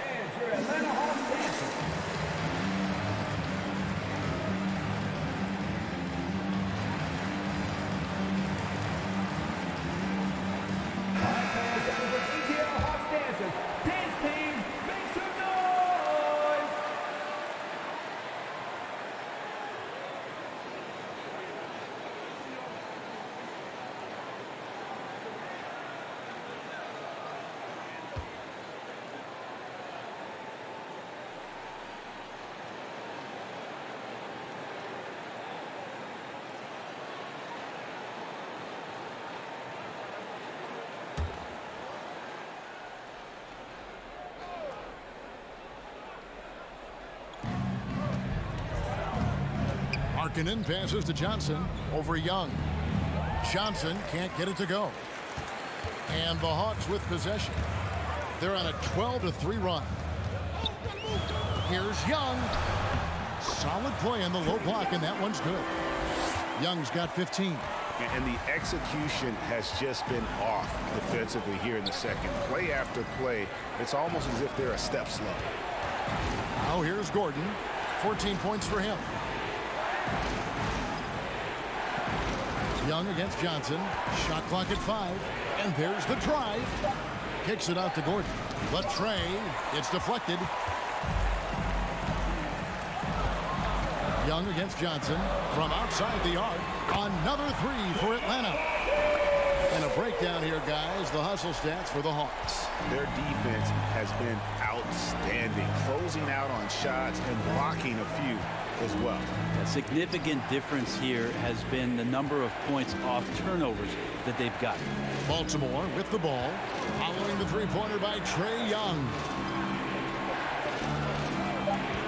And your Atlanta Hawks dancer. ATL Hawks dancers. Dance team, make some noise! Markkanen passes to Johnson over Young. Johnson can't get it to go. And the Hawks with possession. They're on a 12-3 run. Here's Young. Solid play on the low block, and that one's good. Young's got 15. And the execution has just been off defensively here in the second. Play after play, it's almost as if they're a step slow. Now here's Gordon. 14 points for him. Young against Johnson. Shot clock at 5. And there's the drive. Kicks it out to Gordon. The tray. It's deflected. Young against Johnson. From outside the arc. Another 3 for Atlanta. And a breakdown here, guys. The hustle stats for the Hawks. Their defense has been outstanding. Closing out on shots and blocking a few as well. A significant difference here has been the number of points off turnovers that they've gotten. Baltimore with the ball. Following the three-pointer by Trae Young.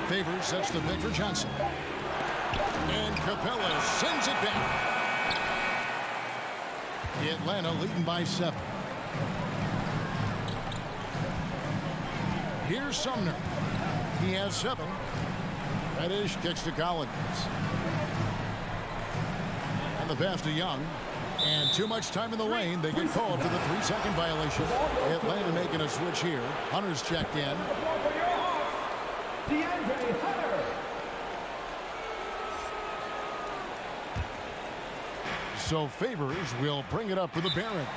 Favors sets the pick for Johnson. And Capella sends it back. Atlanta leading by 7. Here's Sumner. He has 7. Reddish kicks to Collins. And the pass to Young. And too much time in the lane. They get called for the 3-second violation. Atlanta making a switch here. Hunter's checked in. So Favors will bring it up for the Barons.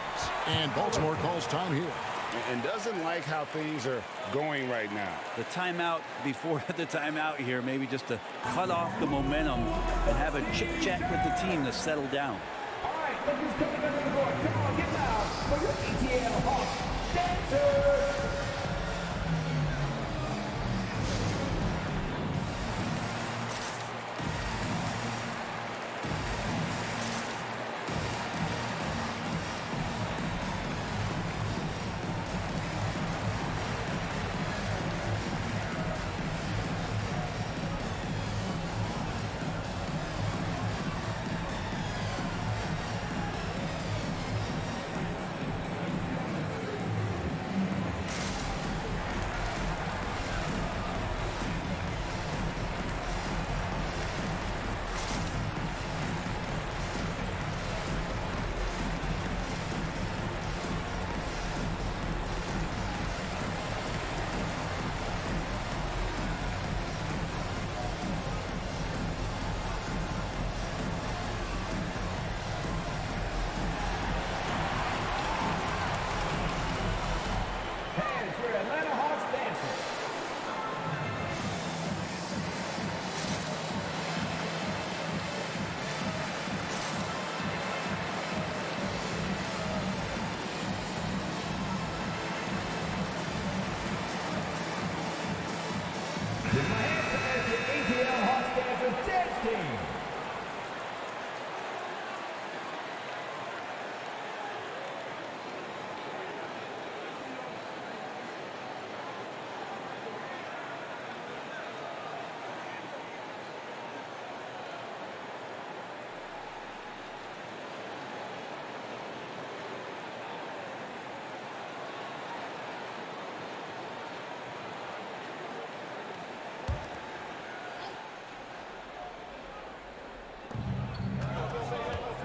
And Baltimore calls time here. And doesn't like how things are going right now. The timeout before the timeout here, maybe just to cut off the momentum and have a chit-chat with the team to settle down. All right, look who's coming under the board. Come on, get loud for your ATL Hawks dancers.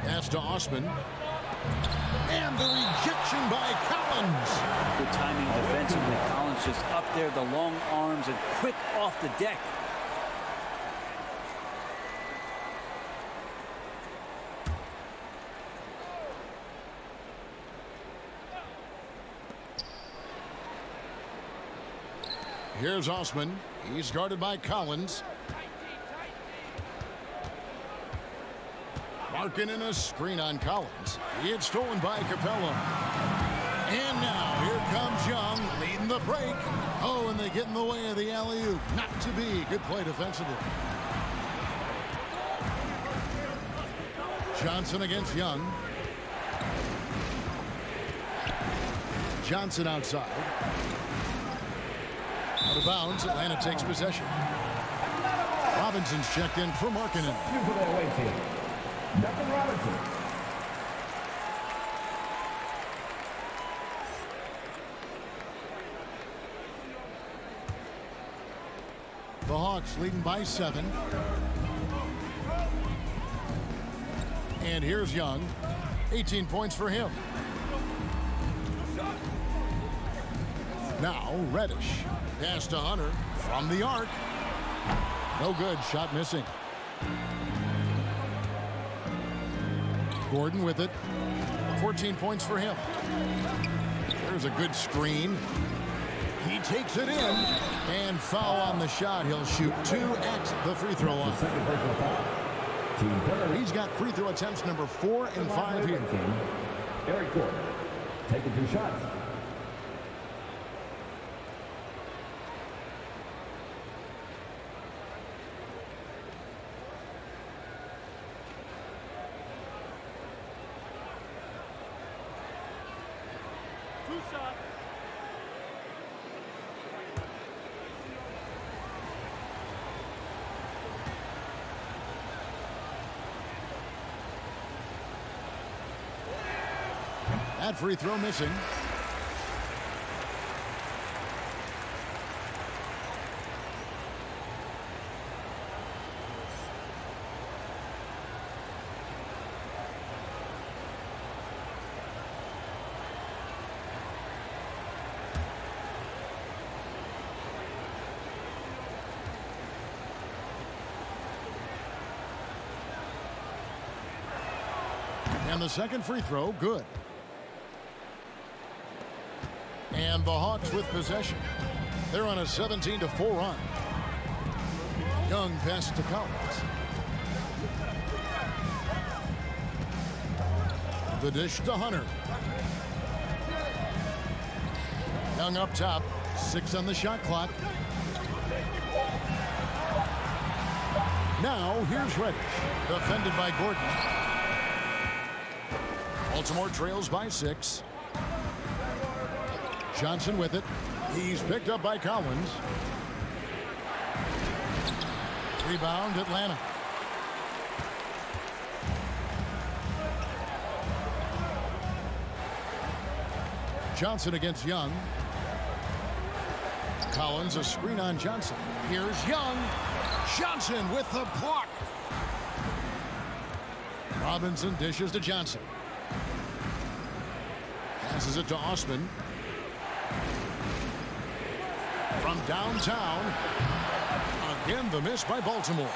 Pass to Osman. And the rejection by Collins. Good timing defensively. Collins just up there, the long arms, and quick off the deck. Here's Osman. He's guarded by Collins. Marking in a screen on Collins. It's stolen by Capella. And now here comes Young leading the break. Oh, and they get in the way of the alley-oop. Not to be. Good play defensively. Johnson against Young. Johnson outside. Out of bounds. Atlanta takes possession. Robinson's checked in for Markkinen. Duncan Robinson. The Hawks leading by 7. And here's Young. 18 points for him. Now Reddish. Pass to Hunter from the arc. No good. Shot missing. Gordon with it. 14 points for him. There's a good screen. He takes it in. And foul on the shot. He'll shoot 2 at the free throw line. He's got free throw attempts number 4 and 5 here. Eric Gordon taking 2 shots. That free throw missing. And the second free throw, good. And the Hawks with possession. They're on a 17-4 run. Young pass to Collins. The dish to Hunter. Young up top. 6 on the shot clock. Now here's Reddish. Defended by Gordon. Baltimore trails by 6. Johnson with it. He's picked up by Collins. Rebound, Atlanta. Johnson against Young. Collins, a screen on Johnson. Here's Young. Johnson with the block. Robinson dishes to Johnson. Passes it to Osman. From downtown. Again, the miss by Baltimore.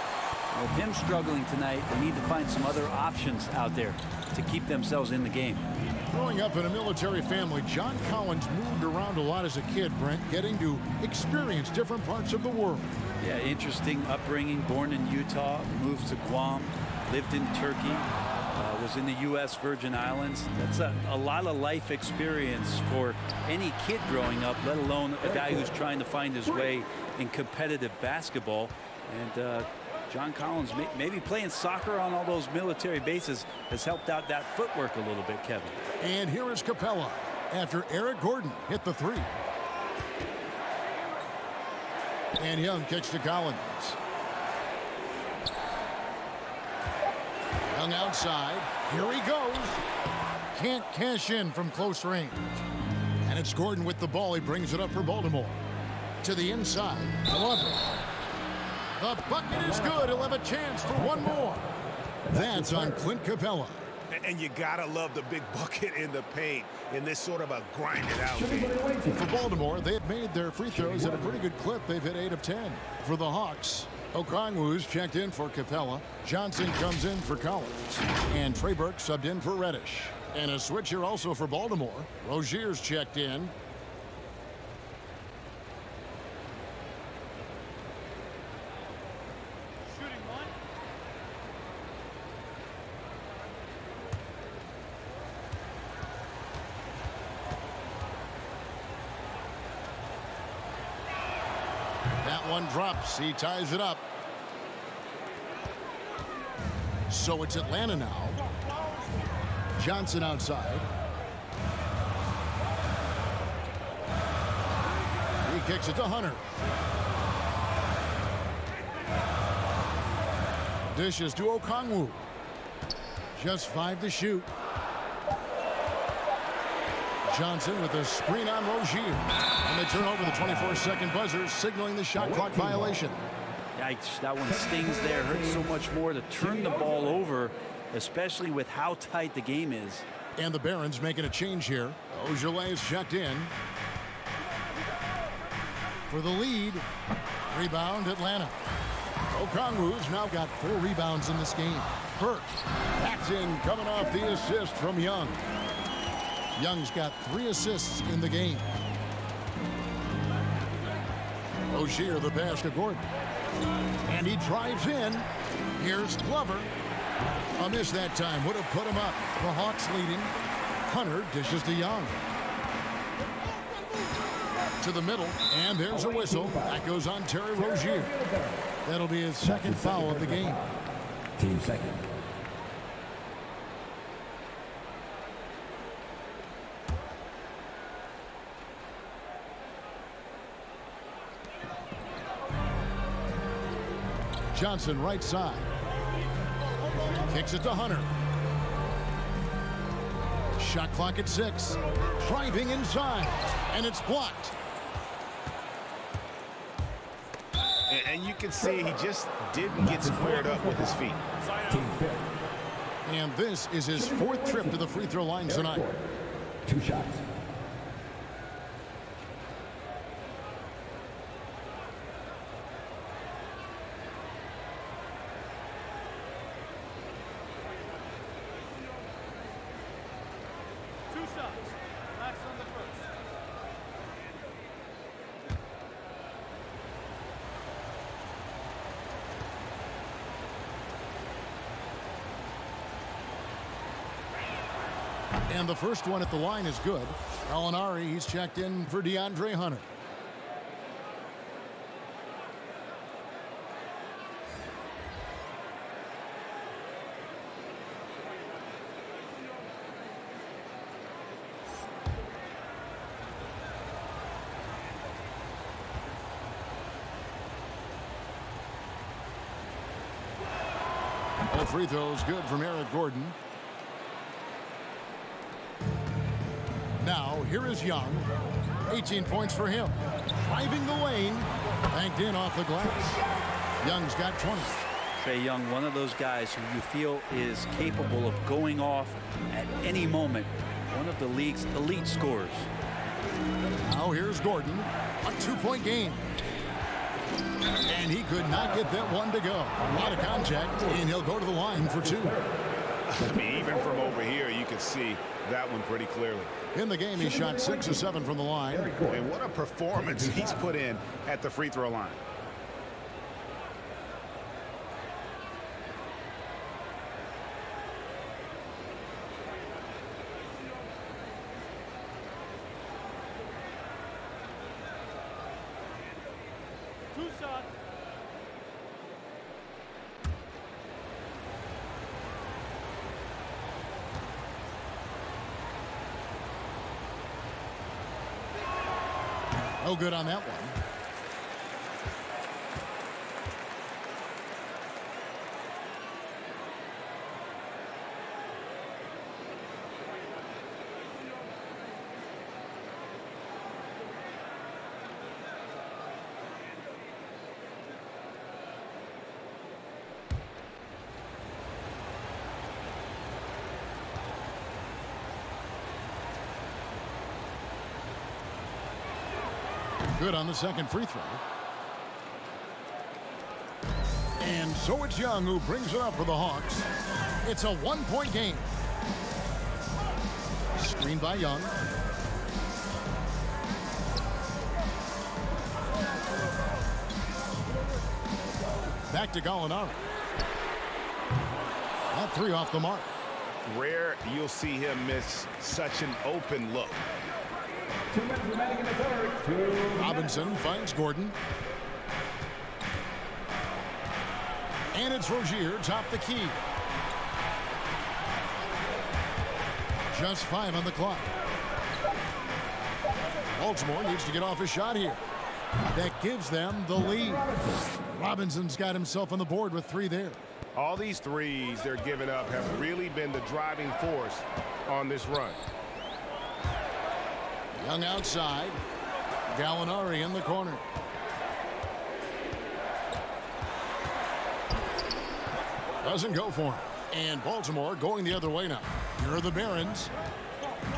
With him struggling tonight, they need to find some other options out there to keep themselves in the game. Growing up in a military family, John Collins moved around a lot as a kid, Brent, getting to experience different parts of the world. Yeah, interesting upbringing. Born in Utah, moved to Guam, lived in Turkey, was in the U.S. Virgin Islands. That's a lot of life experience for any kid growing up, let alone a guy who's trying to find his way in competitive basketball. And John Collins, maybe playing soccer on all those military bases, has helped out that footwork a little bit, Kevin. And here is Capella after Eric Gordon hit the 3. And Young kicks to Collins. Young outside. Here he goes. Can't cash in from close range. And it's Gordon with the ball. He brings it up for Baltimore. To the inside. Glover. The bucket is good. He'll have a chance for one more. That's on Clint Capella. And you gotta love the big bucket in the paint in this sort of a grinded out game. For Baltimore, they've made their free throws at a pretty good clip. They've hit 8 of 10. For the Hawks, Okongwu's checked in for Capella. Johnson comes in for Collins. And Trey Burke subbed in for Reddish. And a switch here also for Baltimore. Rozier's checked in. One drops. He ties it up. So it's Atlanta now. Johnson outside. He kicks it to Hunter. Dishes to Okongwu. Just 5 to shoot. Johnson with a screen on Rozier. And they turn over the 24-second buzzer, signaling the shot clock violation. Yikes, that one stings there. Hurts so much more to turn the ball over, especially with how tight the game is. And the Barons making a change here. Ojeleye is checked in. For the lead. Rebound, Atlanta. Okongwu's now got 4 rebounds in this game. Burke backs in, coming off the assist from Young. Young's got 3 assists in the game. Rozier the pass to Gordon. And he drives in. Here's Glover. A miss that time. Would have put him up. The Hawks leading. Hunter dishes to Young. To the middle. And there's a whistle. That goes on Terry Rozier. That'll be his second foul of the game. Team second. Johnson right side. Kicks it to Hunter. Shot clock at 6. Driving inside. And it's blocked. And you can see he just didn't get squared up with his feet. And this is his 4th trip to the free throw line tonight. 2 shots. And the first one at the line is good. Gallinari, he's checked in for DeAndre Hunter. All free throws good from Eric Gordon. Now, here is Young. 18 points for him. Driving the lane. Banked in off the glass. Young's got 20. Trae Young, one of those guys who you feel is capable of going off at any moment. One of the league's elite scorers. Now here's Gordon. A 2-point game. And he could not get that one to go. A lot of contact, and he'll go to the line for 2. I mean, even from over here, you can see that one pretty clearly. In the game, he shot 6 of 7 from the line. And what a performance he's put in at the free throw line. Tucson. No good on that one. Good on the second free throw. And so it's Young who brings it up for the Hawks. It's a 1-point game. Screen by Young. Back to Gallinari. That 3 off the mark. Rare you'll see him miss such an open look. 2 minutes remaining in the third. Robinson finds Gordon. And it's Rozier top the key. Just 5 on the clock. Baltimore needs to get off a shot here. That gives them the lead. Robinson's got himself on the board with 3 there. All these threes they're giving up have really been the driving force on this run. Young outside. Gallinari in the corner. Doesn't go for him. And Baltimore going the other way now. Here are the Barons.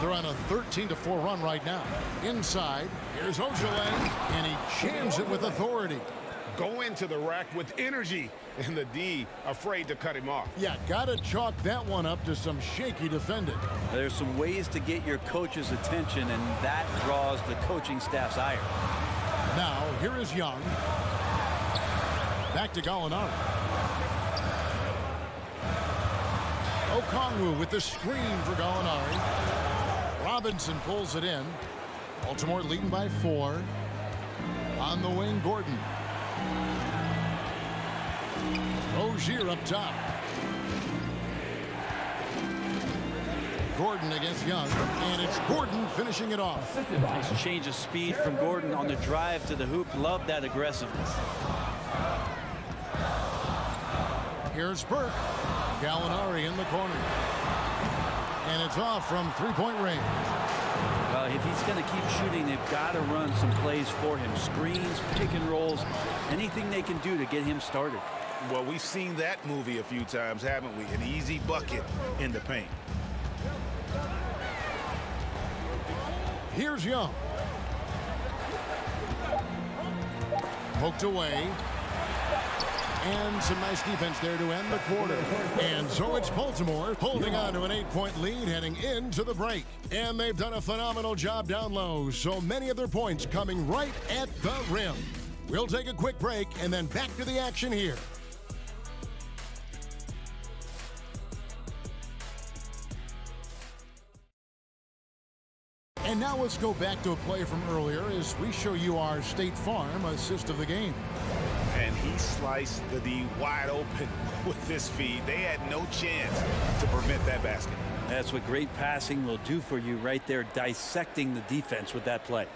They're on a 13-4 run right now. Inside, here's Ojalen, and he jams it with authority. Go into the rack with energy, and the D afraid to cut him off. Yeah, gotta chalk that one up to some shaky defending. There's some ways to get your coach's attention, and that draws the coaching staff's ire. Now, here is Young. Back to Gallinari. Okongwu with the screen for Gallinari. Robinson pulls it in. Baltimore leading by 4. On the wing, Gordon. Rozier up top. Gordon against Young, and it's Gordon finishing it off. Nice change of speed from Gordon on the drive to the hoop. Love that aggressiveness. Here's Burke. Gallinari in the corner. And it's off from 3-point range. Well, if he's going to keep shooting, they've got to run some plays for him. Screens, pick and rolls, anything they can do to get him started. Well, we've seen that movie a few times, haven't we? An easy bucket in the paint. Here's Young. Poked away. And some nice defense there to end the quarter. And so it's Baltimore holding on to an 8-point lead heading into the break. And they've done a phenomenal job down low. So many of their points coming right at the rim. We'll take a quick break and then back to the action here. And now let's go back to a play from earlier as we show you our State Farm assist of the game. And he sliced the D wide open with this feed. They had no chance to prevent that basket. That's what great passing will do for you right there, dissecting the defense with that play.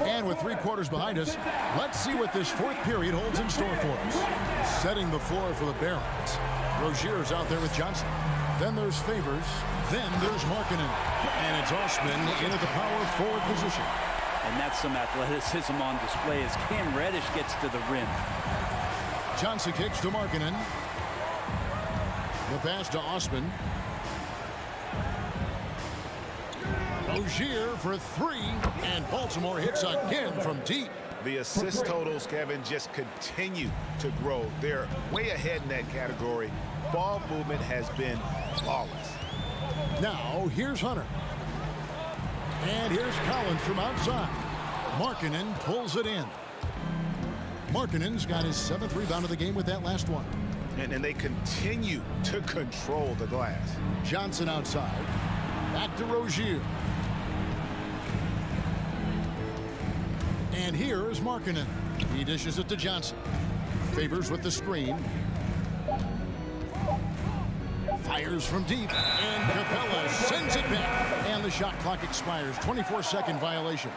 And with 3 quarters behind us, let's see what this 4th period holds in store for us. Setting the floor for the Barons. Rozier's out there with Johnson. Then there's Favors. Then there's Markkanen. And it's Osman into the power forward position. And that's some athleticism on display as Cam Reddish gets to the rim. Johnson kicks to Markkanen. The pass to Osman. Rozier for 3, and Baltimore hits again from deep. The assist totals, Kevin, just continue to grow. They're way ahead in that category. Ball movement has been flawless. Now, here's Hunter. And here's Collins from outside. Markkanen pulls it in. Markkanen's got his 7th rebound of the game with that last one. And they continue to control the glass. Johnson outside. Back to Rozier. And here is Markkanen. He dishes it to Johnson. Favors with the screen. Fires from deep. And Capella sends it back. And the shot clock expires. 24-second violation.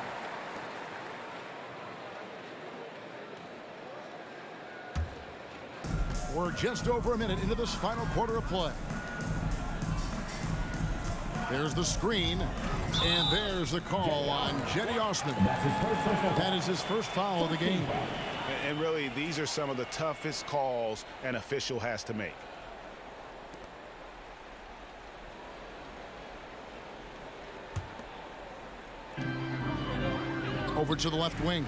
We're just over a minute into this final quarter of play. There's the screen. And there's the call on Jetty Osman. That is his first foul of the game. And really, these are some of the toughest calls an official has to make. Over to the left wing.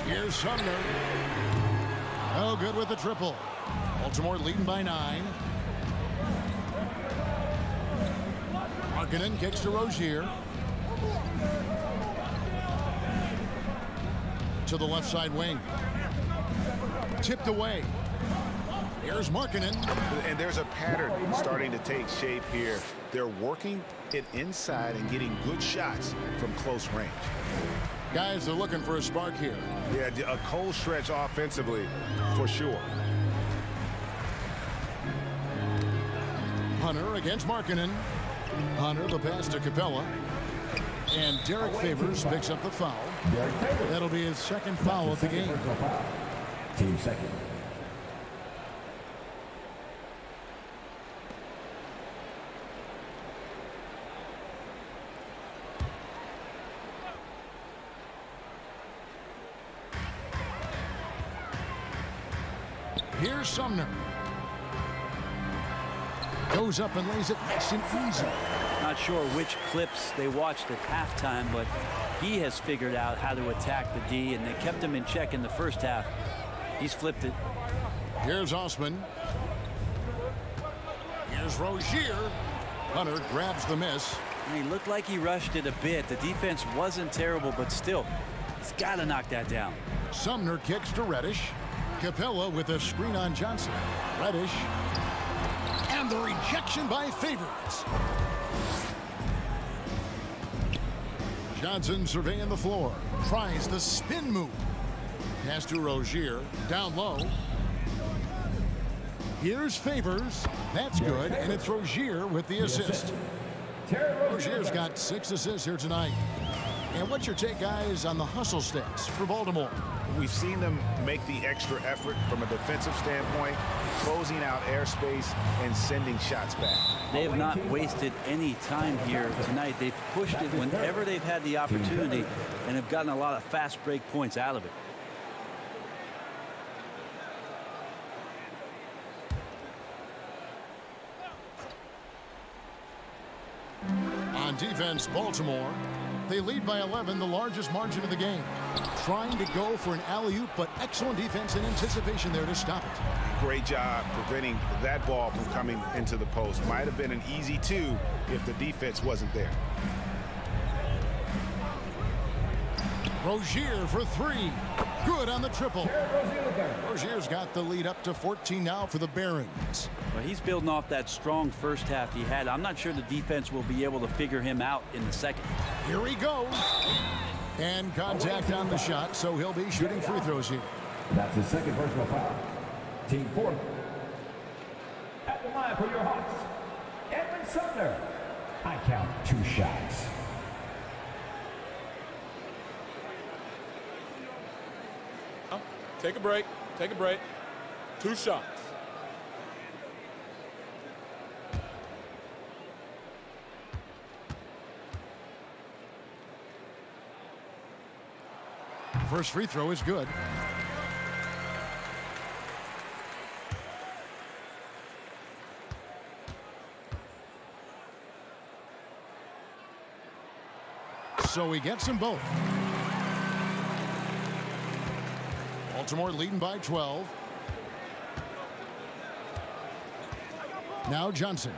Here's Sumner. Oh, good with the triple. Baltimore leading by 9. Markkanen kicks to Rozier. To the left side wing. Tipped away. Here's Markkanen. And there's a pattern starting to take shape here. They're working it inside and getting good shots from close range. Guys are looking for a spark here. Yeah, a cold stretch offensively for sure. Hunter against Markkanen. Hunter, the pass to Capella. And Derek Favors picks up the foul. That'll be his 2nd foul of the game. Team second. Here's Sumner. Goes up and lays it nice and easy. Not sure which clips they watched at halftime, but he has figured out how to attack the D, and they kept him in check in the first half. He's flipped it. Here's Osman. Here's Rozier. Hunter grabs the miss. And he looked like he rushed it a bit. The defense wasn't terrible, but still, he's got to knock that down. Sumner kicks to Reddish. Capella with a screen on Johnson. Reddish. And the rejection by Favors. Johnson surveying the floor. Tries the spin move. Pass to Rozier. Down low. Here's Favors. That's good. And it's Rozier with the assist. Rozier's got 6 assists here tonight. And what's your take, guys, on the hustle stats for Baltimore? We've seen them make the extra effort from a defensive standpoint, closing out airspace and sending shots back. They have not wasted any time here tonight. They've pushed it whenever they've had the opportunity and have gotten a lot of fast break points out of it. On defense, Baltimore. They lead by 11, the largest margin of the game. Trying to go for an alley-oop, but excellent defense and anticipation there to stop it. Great job preventing that ball from coming into the post. Might have been an easy 2 if the defense wasn't there. Rozier for three. Good on the triple. Rozier's got the lead up to 14 now for the Barons. Well, he's building off that strong first half he had. I'm not sure the defense will be able to figure him out in the second. Here he goes. And contact on the shot, so he'll be shooting free throws here. That's his second personal foul. Team fourth. At the line for your Hawks, Edmund Sumner. I count 2 shots. Take a break. Take a break. 2 shots. First free throw is good. So he gets them both. Baltimore leading by 12. Now Johnson.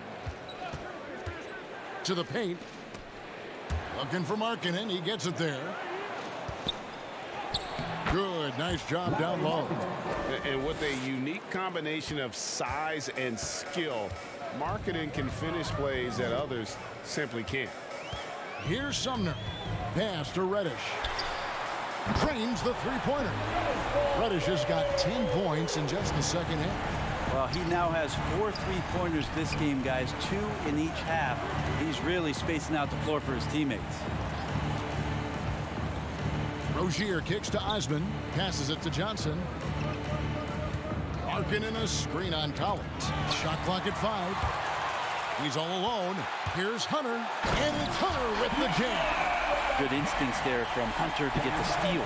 To the paint. Looking for Markkanen. He gets it there. Good. Nice job down low. And with a unique combination of size and skill, Markkanen can finish plays that others simply can't. Here's Sumner. Pass to Reddish. Drains the three-pointer. Reddish has got 10 points in just the second half. Well, he now has 4 3-pointers this game, guys. 2 in each half. He's really spacing out the floor for his teammates. Rozier kicks to Osman. Passes it to Johnson. Markkanen a screen on Collins. Shot clock at 5. He's all alone. Here's Hunter. And it's Hunter with the jam. Good instincts there from Hunter to get the steal.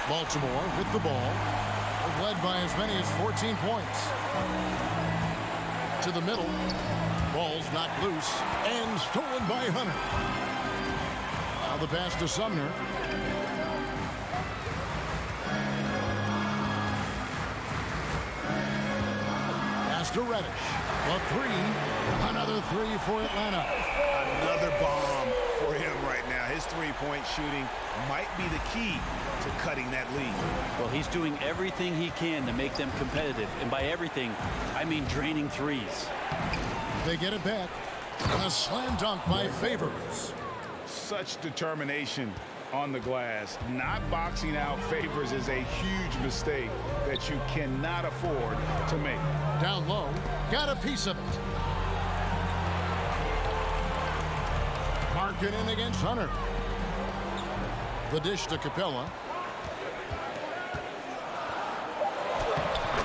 Baltimore with the ball. They're led by as many as 14 points. To the middle. Ball's knocked loose and stolen by Hunter. Now the pass to Sumner. Pass to Reddish. A 3. Another 3 for Atlanta. Another bomb for him right now. His three-point shooting might be the key to cutting that lead. Well, he's doing everything he can to make them competitive. And by everything, I mean draining threes. They get it back. A slam dunk by Favors. Such determination on the glass. Not boxing out Favors is a huge mistake that you cannot afford to make. Down low. Got a piece of it. Markkanen against Hunter. The dish to Capella.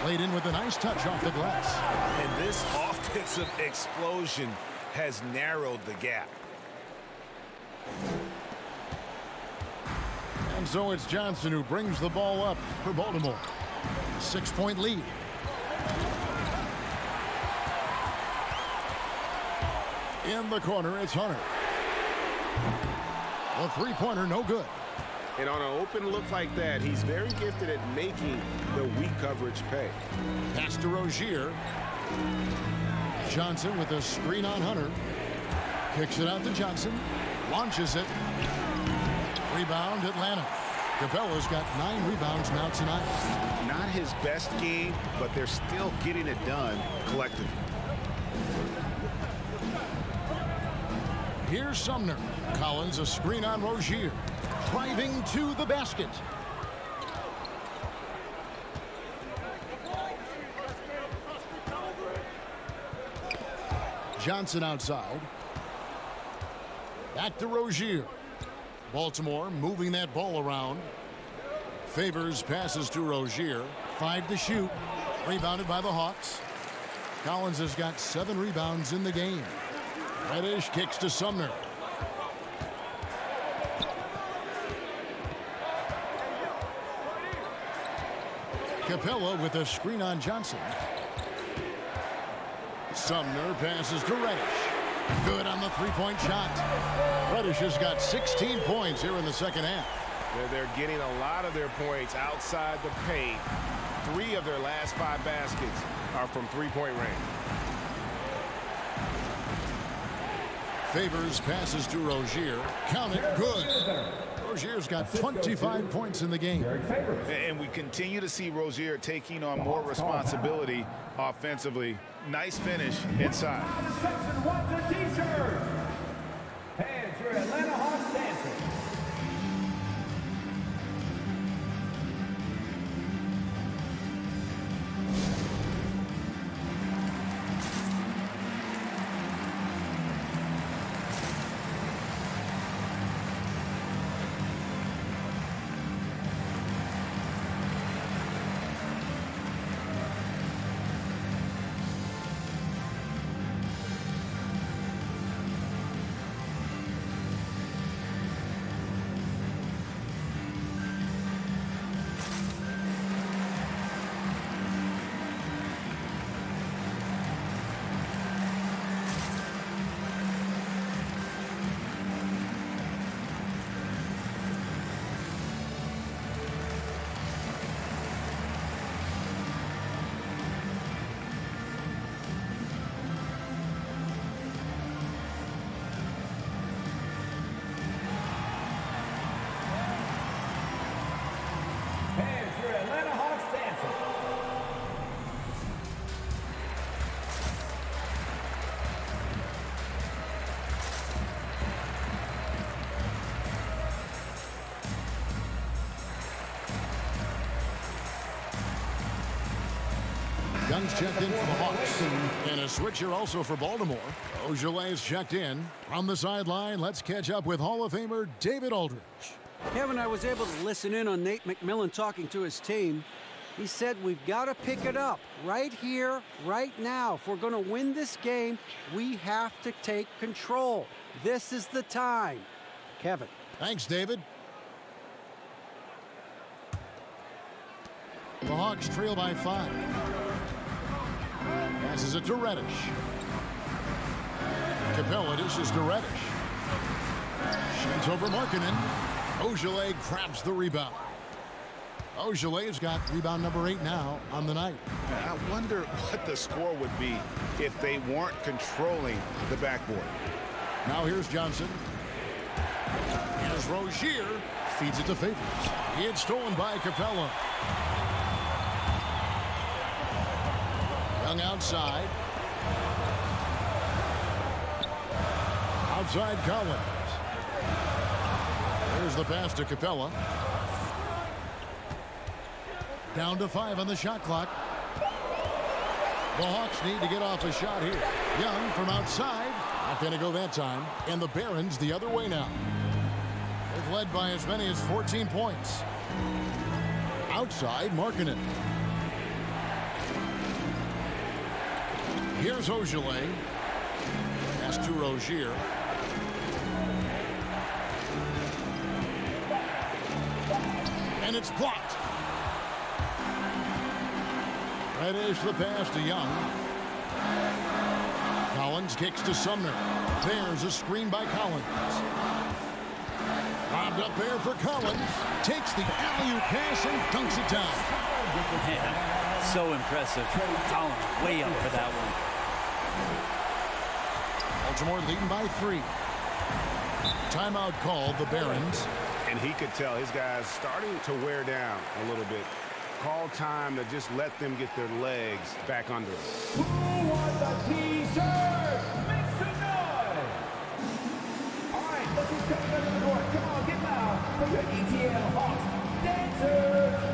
Laid in with a nice touch off the glass. And this offensive explosion has narrowed the gap. And so it's Johnson who brings the ball up for Baltimore. 6-point lead. In the corner, it's Hunter. A three-pointer, no good. And on an open look like that, he's very gifted at making the weak coverage pay. Pass to Rozier. Johnson with a screen on Hunter. Kicks it out to Johnson. Launches it. Rebound, Atlanta. Capella's got 9 rebounds now tonight. Not his best game, but they're still getting it done collectively. Here's Sumner. Collins a screen on Rozier. Driving to the basket. Johnson outside. Back to Rozier. Baltimore moving that ball around. Favors passes to Rozier. 5 to shoot. Rebounded by the Hawks. Collins has got 7 rebounds in the game. Reddish kicks to Sumner. Capella with a screen on Johnson. Sumner passes to Reddish. Good on the three-point shot. Reddish has got 16 points here in the second half. They're getting a lot of their points outside the paint. 3 of their last 5 baskets are from three-point range. Favors passes to Rozier. Count it, good. Rozier's got 25 points in the game. And we continue to see Rozier taking on more responsibility offensively. Nice finish inside. Section 1 t-shirt. And your Atlanta Hawks dancing. Young's checked in for the Hawks. And a switcher also for Baltimore. Ojelay's checked in. From the sideline, let's catch up with Hall of Famer David Aldridge. Kevin, I was able to listen in on Nate McMillan talking to his team. He said we've got to pick it up right here, right now. If we're going to win this game, we have to take control. This is the time. Kevin. Thanks, David. The Hawks trail by 5. Passes it to Reddish. Capella dishes to Reddish. Shoots over Markkanen. Ojeley grabs the rebound. Ojelay's got rebound number 8 now on the night. I wonder what the score would be if they weren't controlling the backboard. Now here's Johnson. Here's Rozier. Feeds it to Favors. It's stolen by Capella. Young outside. Outside Collins. There's the pass to Capella. Down to 5 on the shot clock. The Hawks need to get off a shot here. Young from outside. Not going to go that time. And the Barons the other way now. They've led by as many as 14 points. Outside Markkanen. Here's Ojeley. Pass to Rozier. And it's blocked. Reddish the pass to Young. Collins kicks to Sumner. There's a screen by Collins. Bobbed up there for Collins. Takes the alley-oop pass and dunks it down. Man, so impressive. Collins way up for that one. Baltimore leading by 3. Timeout called the Barons. And he could tell his guys starting to wear down a little bit. Call time to just let them get their legs back under them. Who wants a t-shirt? Make some noise! All right, look who's coming under the board. Come on, get loud for your ETL Hawks dancers!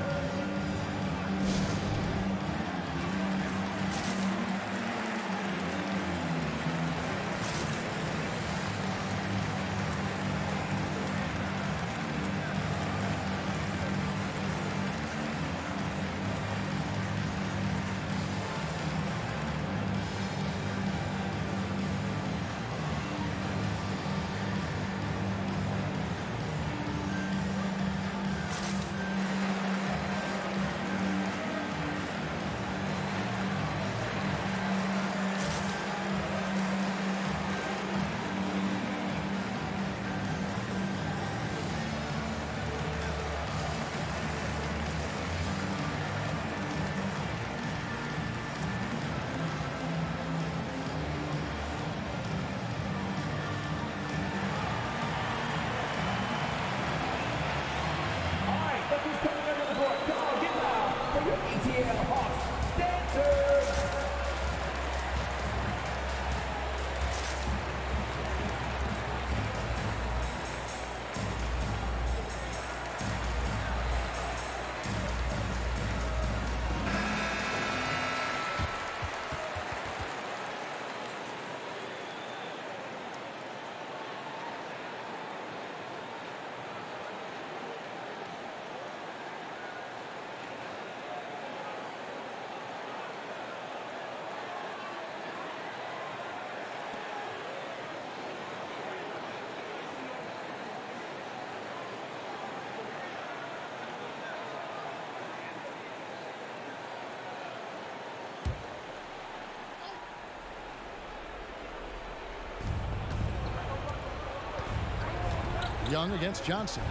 Young against Johnson.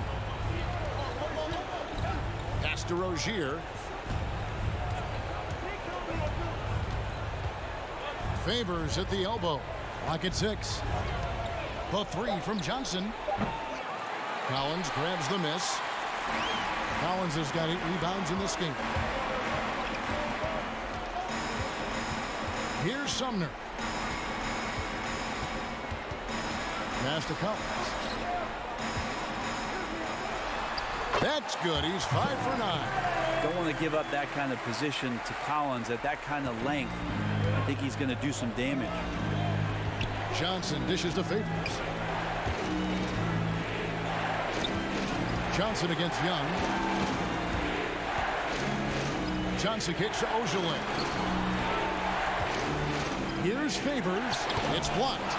Pass to Rozier. Favors at the elbow. Clock at 6. The three from Johnson. Collins grabs the miss. Collins has got 8 rebounds in this game. Here's Sumner. Pass to Collins. That's good. He's 5 for 9. Don't want to give up that kind of position to Collins at that kind of length. I think he's going to do some damage. Johnson dishes to Favors. Johnson against Young. Johnson kicks to Ojale. Here's Favors. It's blocked.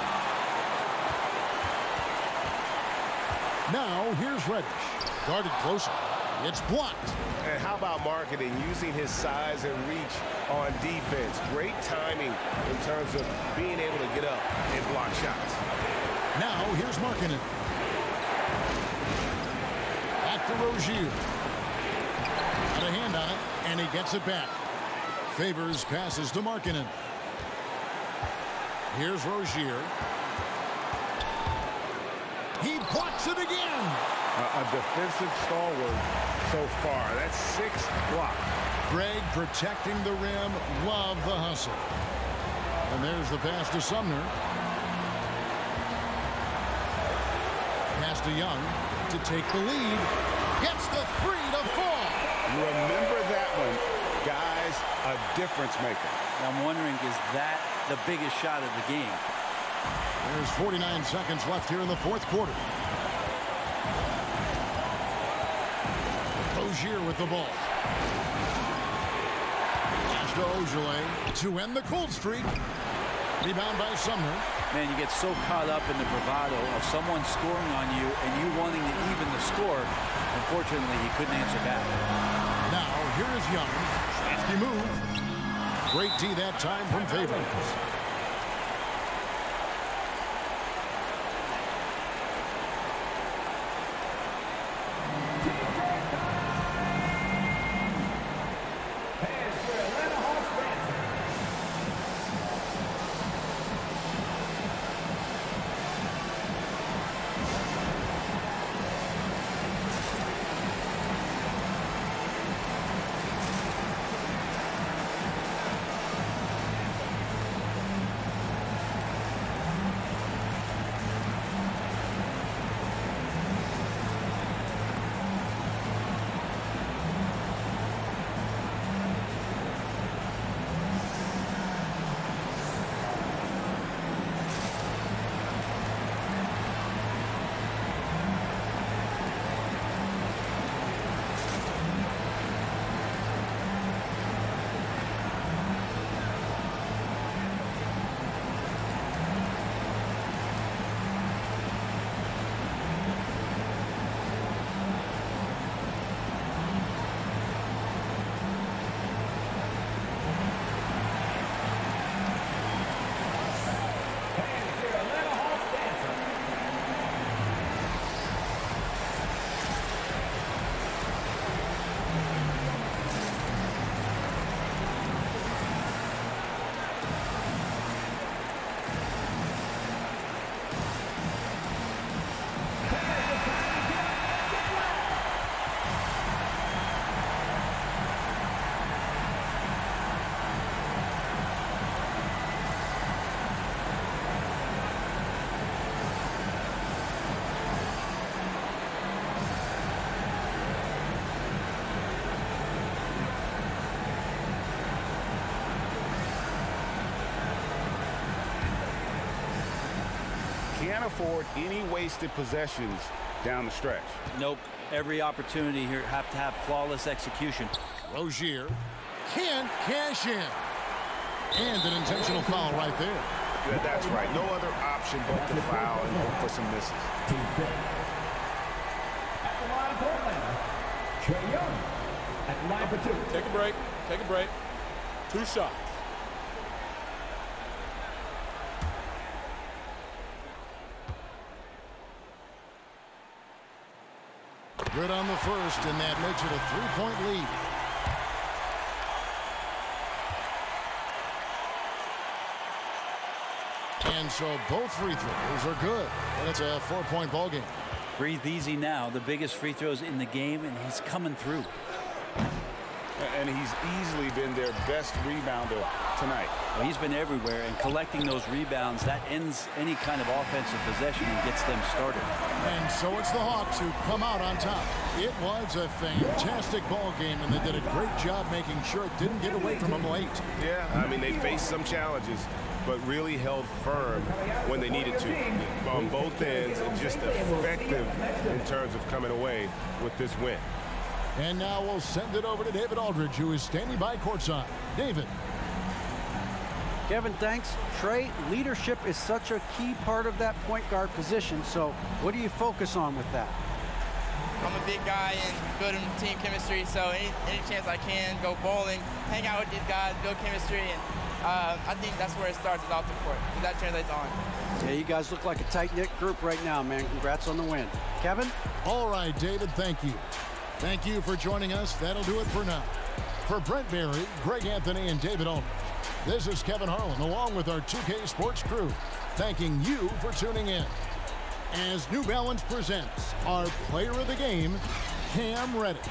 Now here's Reddish. Guarded closer. It's blocked. And how about marketing using his size and reach on defense? Great timing in terms of being able to get up and block shots. Now here's Markkanen. Back to Rozier. Got a hand on it, and he gets it back. Favors passes to Markkanen. Here's Rozier. He blocks it again. A defensive stalwart so far. That's 6 blocks. Greg protecting the rim. Love the hustle. And there's the pass to Sumner. Pass to Young to take the lead. Gets the 3 to fall. Remember that one. Guys, a difference maker. I'm wondering, is that the biggest shot of the game? There's 49 seconds left here in the 4th quarter. Rozier with the ball. Pass to Ojale to end the cold streak. Rebound by Sumner. Man, you get so caught up in the bravado of someone scoring on you and you wanting to even the score. Unfortunately, he couldn't answer back. Now, here is Young. Safety move. Great D that time from Favors. Can't afford any wasted possessions down the stretch. Nope. Every opportunity here have to have flawless execution. Rozier can't cash in. And an intentional foul right there. Yeah, that's right. No other option but to foul and hope for some misses. At the line for Atlanta, Trae Young. At the line for 2. Take a break. Take a break. 2 shots. Good on the first, and that makes it a 3-point lead. And so both free throws are good. And it's a 4-point ball game. Breathe easy now. The biggest free throws in the game, and he's coming through. And he's easily been their best rebounder tonight. Well, he's been everywhere, and collecting those rebounds, that ends any kind of offensive possession and gets them started. And so it's the Hawks who come out on top. It was a fantastic ball game, and they did a great job making sure it didn't get away from them late. Yeah, I mean, they faced some challenges, but really held firm when they needed to on both ends, and just effective in terms of coming away with this win. And now we'll send it over to David Aldridge, who is standing by courtside. David. Kevin, thanks. Trey, leadership is such a key part of that point guard position, so what do you focus on with that? I'm a big guy and building team chemistry, so any chance I can, go bowling, hang out with these guys, build chemistry, and I think that's where it starts, is off the court. That translates on. Yeah, you guys look like a tight-knit group right now, man. Congrats on the win. Kevin? All right, David, thank you. Thank you for joining us. That'll do it for now. For Brent Barry, Greg Anthony, and David Aldridge, this is Kevin Harlan, along with our 2K Sports crew, thanking you for tuning in. As New Balance presents our player of the game, Cam Reddish.